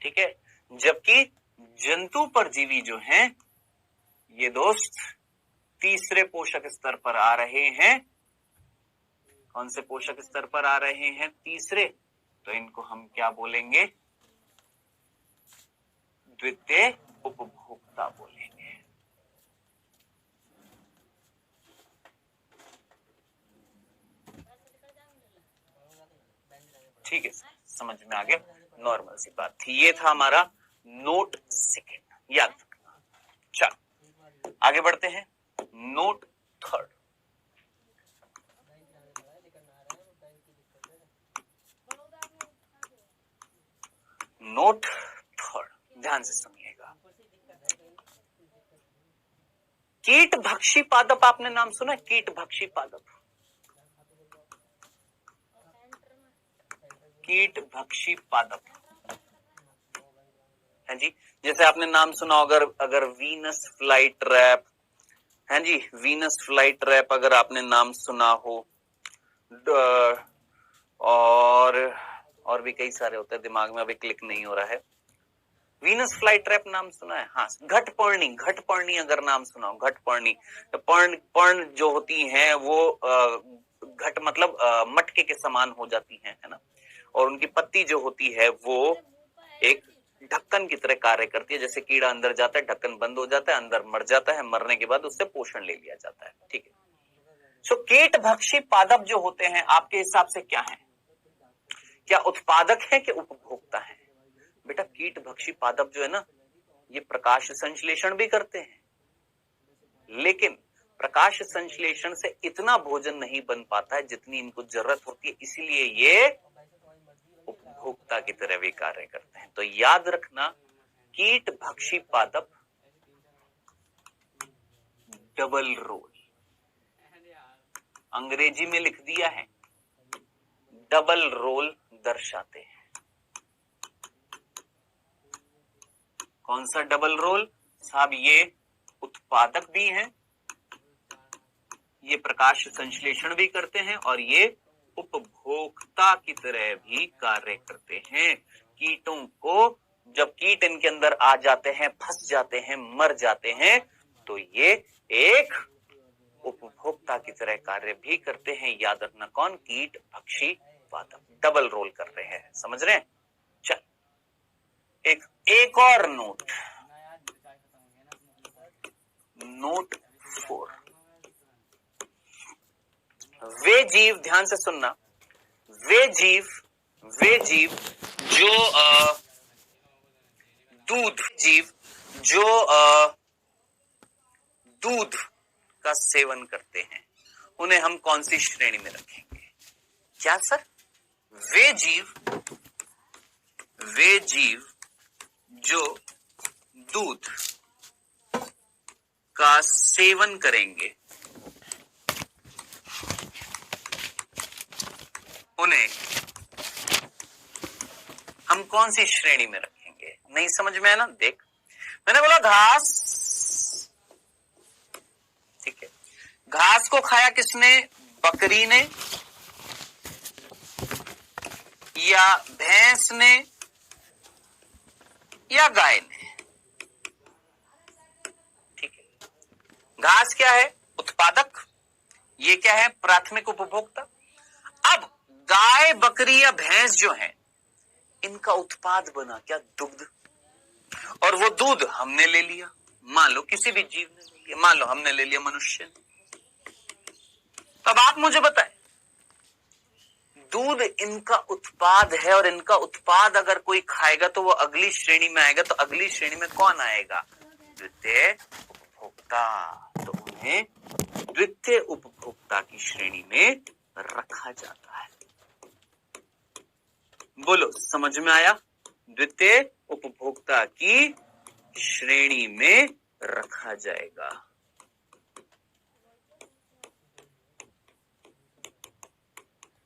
ठीक है। जबकि जंतु परजीवी जो हैं ये दोस्त तीसरे पोषक स्तर पर आ रहे हैं। कौन से पोषक स्तर पर आ रहे हैं? तीसरे। तो इनको हम क्या बोलेंगे? द्वितीय उपभोक्ता बोलेंगे। ठीक है, समझ में आ गया, नॉर्मल सी बात थी। ये था हमारा नोट सेकेंड, याद रखना। चलो आगे बढ़ते हैं, नोट थर्ड। नोट थर्ड, ध्यान से सुनिएगा। कीट भक्षी पादप, आपने नाम सुना? कीट भक्षी पादप, कीट भक्षी पादप है जी। जैसे आपने नाम सुना अगर वीनस फ्लाई ट्रैप है जी, वीनस फ्लाई ट्रैप अगर आपने नाम सुना हो, और भी कई सारे होते हैं, दिमाग में अभी क्लिक नहीं हो रहा है। वीनस फ्लाई ट्रैप नाम सुना है? हाँ। घटपर्णी अगर नाम सुना हो, घटपर्णी, पर्ण जो होती हैं वो घट मतलब मटके के समान हो जाती हैं, है ना, और उनकी पत्ती जो होती है वो एक ढक्कन की तरह कार्य करती है। जैसे कीड़ा अंदर जाता है, ढक्कन बंद हो जाता है, अंदर मर जाता है, मरने के बाद उससे पोषण ले लिया जाता है, ठीक है। सो कीट भक्षी पादप जो होते हैं आपके हिसाब से क्या है? क्या उत्पादक है कि उपभोक्ता है? बेटा कीट भक्षी पादप जो है ना, ये प्रकाश संश्लेषण भी करते हैं, लेकिन प्रकाश संश्लेषण से इतना भोजन नहीं बन पाता है जितनी इनको जरूरत होती है, इसीलिए ये उपभोक्ता की तरह भी कार्य करते हैं। तो याद रखना, कीट भक्षी पादप डबल रोल, अंग्रेजी में लिख दिया है, डबल रोल दर्शाते हैं। कौन सा डबल रोल साहब? ये उत्पादक भी हैं, ये प्रकाश संश्लेषण भी करते हैं और ये उपभोक्ता की तरह भी कार्य करते हैं। कीटों को जब कीट इनके अंदर आ जाते हैं, फंस जाते हैं, मर जाते हैं, तो ये एक उपभोक्ता की तरह कार्य भी करते हैं। याद रखना, कौन? कीट भक्षी पादप डबल रोल कर रहे हैं। समझ रहे हैं? चल, एक और नोट, नोट 4। वे जीव, ध्यान से सुनना, वे जीव जो दूध का सेवन करते हैं, उन्हें हम कौन सी श्रेणी में रखेंगे? क्या सर? वे जीव जो दूध का सेवन करेंगे, उन्हें हम कौन सी श्रेणी में रखेंगे? नहीं समझ में है ना? देख, मैंने बोला घास, ठीक है, घास को खाया किसने? बकरी ने या भैंस ने या गाय ने, ठीक है। घास क्या है? उत्पादक। ये क्या है? प्राथमिक उपभोक्ता। अब गाय, बकरी या भैंस जो है, इनका उत्पाद बना क्या? दुग्ध। और वो दूध हमने ले लिया, मान लो किसी भी जीव ने ले लिया, मान लो हमने ले लिया मनुष्य ने। अब आप मुझे बताएं, दूध इनका उत्पाद है और इनका उत्पाद अगर कोई खाएगा तो वो अगली श्रेणी में आएगा। तो अगली श्रेणी में कौन आएगा? द्वितीय उपभोक्ता। तो उन्हें द्वितीय उपभोक्ता की श्रेणी में रखा जाता है। बोलो, समझ में आया? द्वितीय उपभोक्ता की श्रेणी में रखा जाएगा।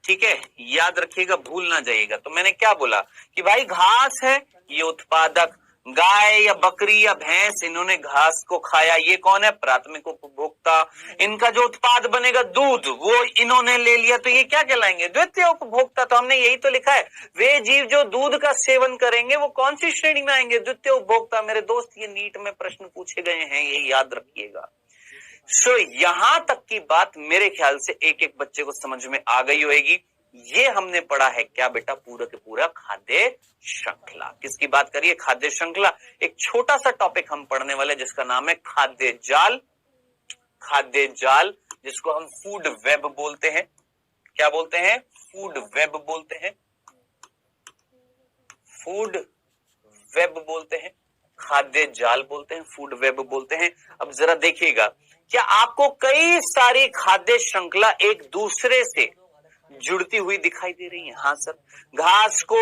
ठीक है, याद रखिएगा, भूल ना जाइएगा। तो मैंने क्या बोला कि भाई घास है, ये उत्पादक। गाय या बकरी या भैंस, इन्होंने घास को खाया, ये कौन है? प्राथमिक उपभोक्ता। इनका जो उत्पाद बनेगा दूध, वो इन्होंने ले लिया, तो ये क्या कहलाएंगे? द्वितीय उपभोक्ता। तो हमने यही तो लिखा है, वे जीव जो दूध का सेवन करेंगे वो कौन सी श्रेणी में आएंगे? द्वितीय उपभोक्ता। मेरे दोस्त, ये नीट में प्रश्न पूछे गए हैं, ये याद रखिएगा। सो यहां तक की बात मेरे ख्याल से एक एक बच्चे को समझ में आ गई होगी। ये हमने पढ़ा है क्या बेटा? पूरा के पूरा खाद्य श्रृंखला। किसकी बात करिए? खाद्य श्रृंखला। एक छोटा सा टॉपिक हम पढ़ने वाले जिसका नाम है खाद्य जाल। खाद्य जाल, जिसको हम फूड वेब बोलते हैं। क्या बोलते हैं? फूड वेब बोलते हैं। फूड वेब बोलते हैं, खाद्य जाल बोलते हैं, फूड वेब बोलते हैं। अब जरा देखिएगा, क्या आपको कई सारी खाद्य श्रृंखला एक दूसरे से जुड़ती हुई दिखाई दे रही है? हाँ सर। घास को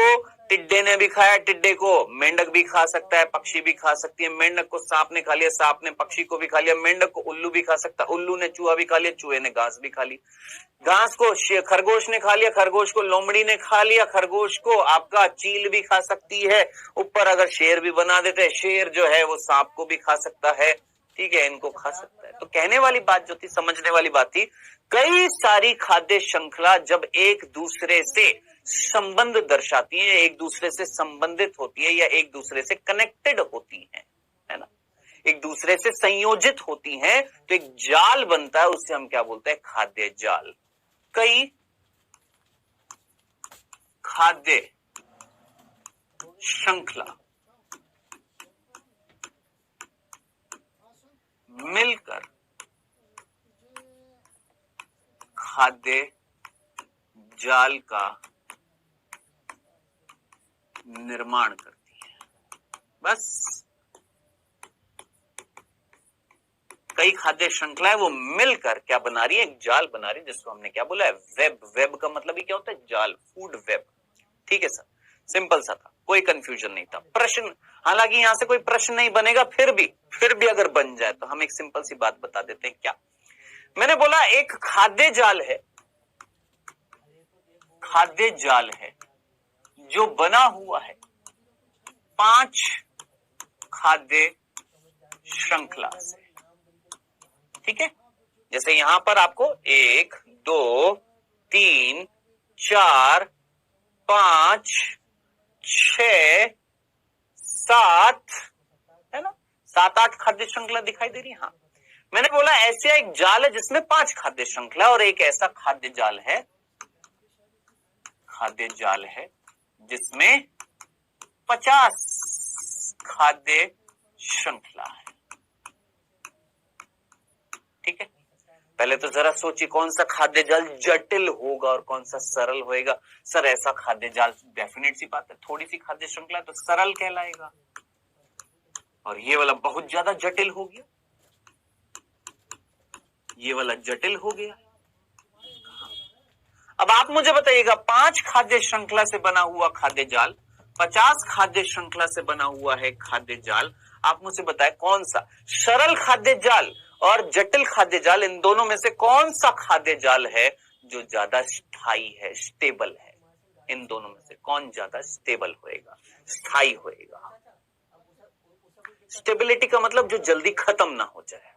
टिड्डे ने भी खाया, टिड्डे को मेंढक भी खा सकता है, पक्षी भी खा सकती है। मेंढक को सांप ने खा लिया, सांप ने पक्षी को भी खा लिया। मेंढक को उल्लू भी खा सकता है, उल्लू ने चूहा भी खा लिया, चूहे ने घास भी खा ली। घास को खरगोश ने खा लिया, खरगोश को लोमड़ी ने खा लिया, खरगोश को आपका चील भी खा सकती है। ऊपर अगर शेर भी बना देते हैं, शेर जो है वो सांप को भी खा सकता है। ठीक है, इनको खा सकता है। तो कहने वाली बात जो थी, समझने वाली बात थी, कई सारी खाद्य श्रृंखला जब एक दूसरे से संबंध दर्शाती है, एक दूसरे से संबंधित होती है या एक दूसरे से कनेक्टेड होती है ना, एक दूसरे से संयोजित होती हैं, तो एक जाल बनता है, उससे हम क्या बोलते हैं? खाद्य जाल। कई खाद्य श्रृंखला मिलकर खाद्य जाल का निर्माण करती है। बस कई खाद्य श्रृंखलाएं वो मिलकर क्या बना रही है, एक जाल बना रही है, जिसको हमने क्या बोला है, वेब। वेब का मतलब ही क्या होता है, जाल, फूड वेब। ठीक है सर, सिंपल सा था, कोई कंफ्यूजन नहीं था। प्रश्न, हालांकि यहां से कोई प्रश्न नहीं बनेगा, फिर भी अगर बन जाए तो हम एक सिंपल सी बात बता देते हैं। क्या मैंने बोला, एक खाद्य जाल है, खाद्य जाल है जो बना हुआ है 5 खाद्य श्रृंखला से। ठीक है, जैसे यहां पर आपको 1 2 3 4 5 6 7 है ना, 7-8 खाद्य श्रृंखला दिखाई दे रही है। हाँ, मैंने बोला ऐसे एक जाल है जिसमें 5 खाद्य श्रृंखला, और एक ऐसा खाद्य जाल है जिसमें 50 खाद्य श्रृंखला है। ठीक है, पहले तो जरा सोचिए कौन सा खाद्य जाल जटिल होगा और कौन सा सरल होएगा। सर ऐसा खाद्य जाल, डेफिनेट सी बात है, थोड़ी सी खाद्य श्रृंखला तो सरल कहलाएगा, और ये वाला बहुत ज्यादा जटिल हो गया, ये वाला जटिल हो गया। अब आप मुझे बताइएगा, 5 खाद्य श्रृंखला से बना हुआ खाद्य जाल, 50 खाद्य श्रृंखला से बना हुआ है खाद्य जाल, आप मुझे बताएं कौन सा सरल खाद्य जाल और जटिल खाद्य जाल, इन दोनों में से कौन सा खाद्य जाल है जो ज्यादा स्थायी है, स्टेबल है? इन दोनों में से कौन ज्यादा स्टेबल होएगा, स्थायी होएगा? स्टेबिलिटी का मतलब जो जल्दी खत्म ना हो जाए,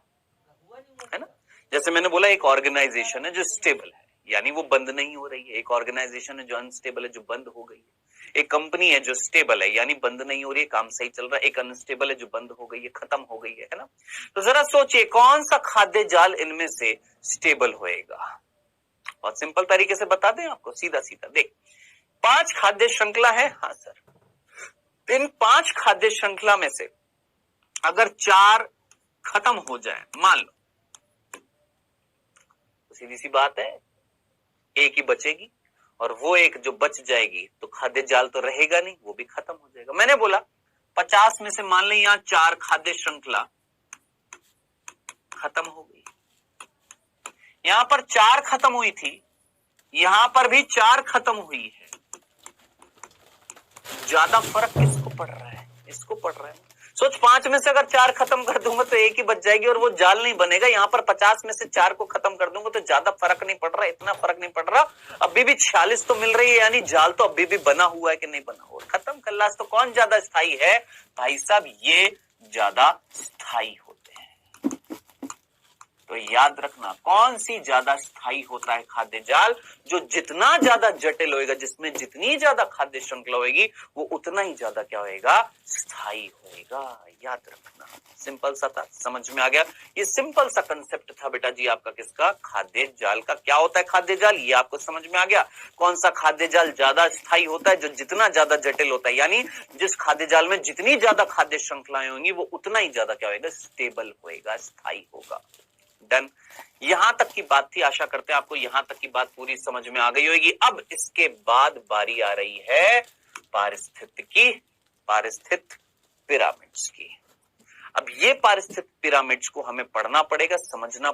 है ना। जैसे मैंने बोला, एक ऑर्गेनाइजेशन है जो स्टेबल है, यानी वो बंद नहीं हो रही है। एक ऑर्गेनाइजेशन है जो अनस्टेबल है, जो बंद हो गई है। एक कंपनी है जो स्टेबल है, यानी बंद नहीं हो रही है, काम सही चल रहा है। एक अनस्टेबल है जो बंद हो गई है, खत्म हो गई है ना। तो जरा सोचिए कौन सा खाद्य जाल इनमें से स्टेबल होएगा। बहुत सिंपल तरीके से बता दें आपको, सीधा सीधा देख, 5 खाद्य श्रृंखला है। हाँ सर, इन 5 खाद्य श्रृंखला में से अगर 4 खत्म हो जाए, मान लो, तो सीधी सी बात है, एक ही बचेगी, और वो एक जो बच जाएगी तो खाद्य जाल तो रहेगा नहीं, वो भी खत्म हो जाएगा। मैंने बोला 50 में से मान लें यहां 4 खाद्य श्रृंखला खत्म हो गई, यहां पर 4 खत्म हुई थी, यहां पर भी 4 खत्म हुई है। ज्यादा फर्क किसको पड़ रहा है? इसको पड़ रहा है। सोच, 5 में से अगर 4 खत्म कर दूंगा तो एक ही बच जाएगी और वो जाल नहीं बनेगा। यहां पर 50 में से 4 को खत्म कर दूंगा तो ज्यादा फर्क नहीं पड़ रहा, इतना फर्क नहीं पड़ रहा। अभी भी 46 तो मिल रही है, यानी जाल तो अभी भी बना हुआ है कि नहीं बना हुआ। खत्म कर लास्ट, तो कौन ज्यादा स्थायी है? भाई साहब, ये ज्यादा स्थायी होते हैं। तो याद रखना, कौन सी ज्यादा स्थायी होता है खाद्य जाल? जो जितना ज्यादा जटिल होएगा, जिसमें जितनी ज्यादा खाद्य श्रृंखला होगी, वो उतना ही ज्यादा क्या होएगा? स्थायी होएगा। याद रखना, सिंपल सा था, समझ में आ गया? ये सिंपल सा कंसेप्ट था बेटा जी आपका, किसका? खाद्य जाल का। क्या होता है खाद्य जाल, ये आपको समझ में आ गया। कौन सा खाद्य जाल ज्यादा स्थायी होता है? जो जितना ज्यादा जटिल होता है, यानी जिस खाद्य जाल में जितनी ज्यादा खाद्य श्रृंखलाएं होंगी, वो उतना ही ज्यादा क्या होगा? स्टेबल होएगा, स्थायी होगा। डन। यहां तक की बात थी, आशा करते हैं आपको यहां तक की बात पूरी समझ में आ गई होगी। अब इसके बाद बारी आ रही है पारिस्थितिक पिरामिड्स की। अब ये पारिस्थितिक पिरामिड्स को हमें पढ़ना पड़ेगा, समझना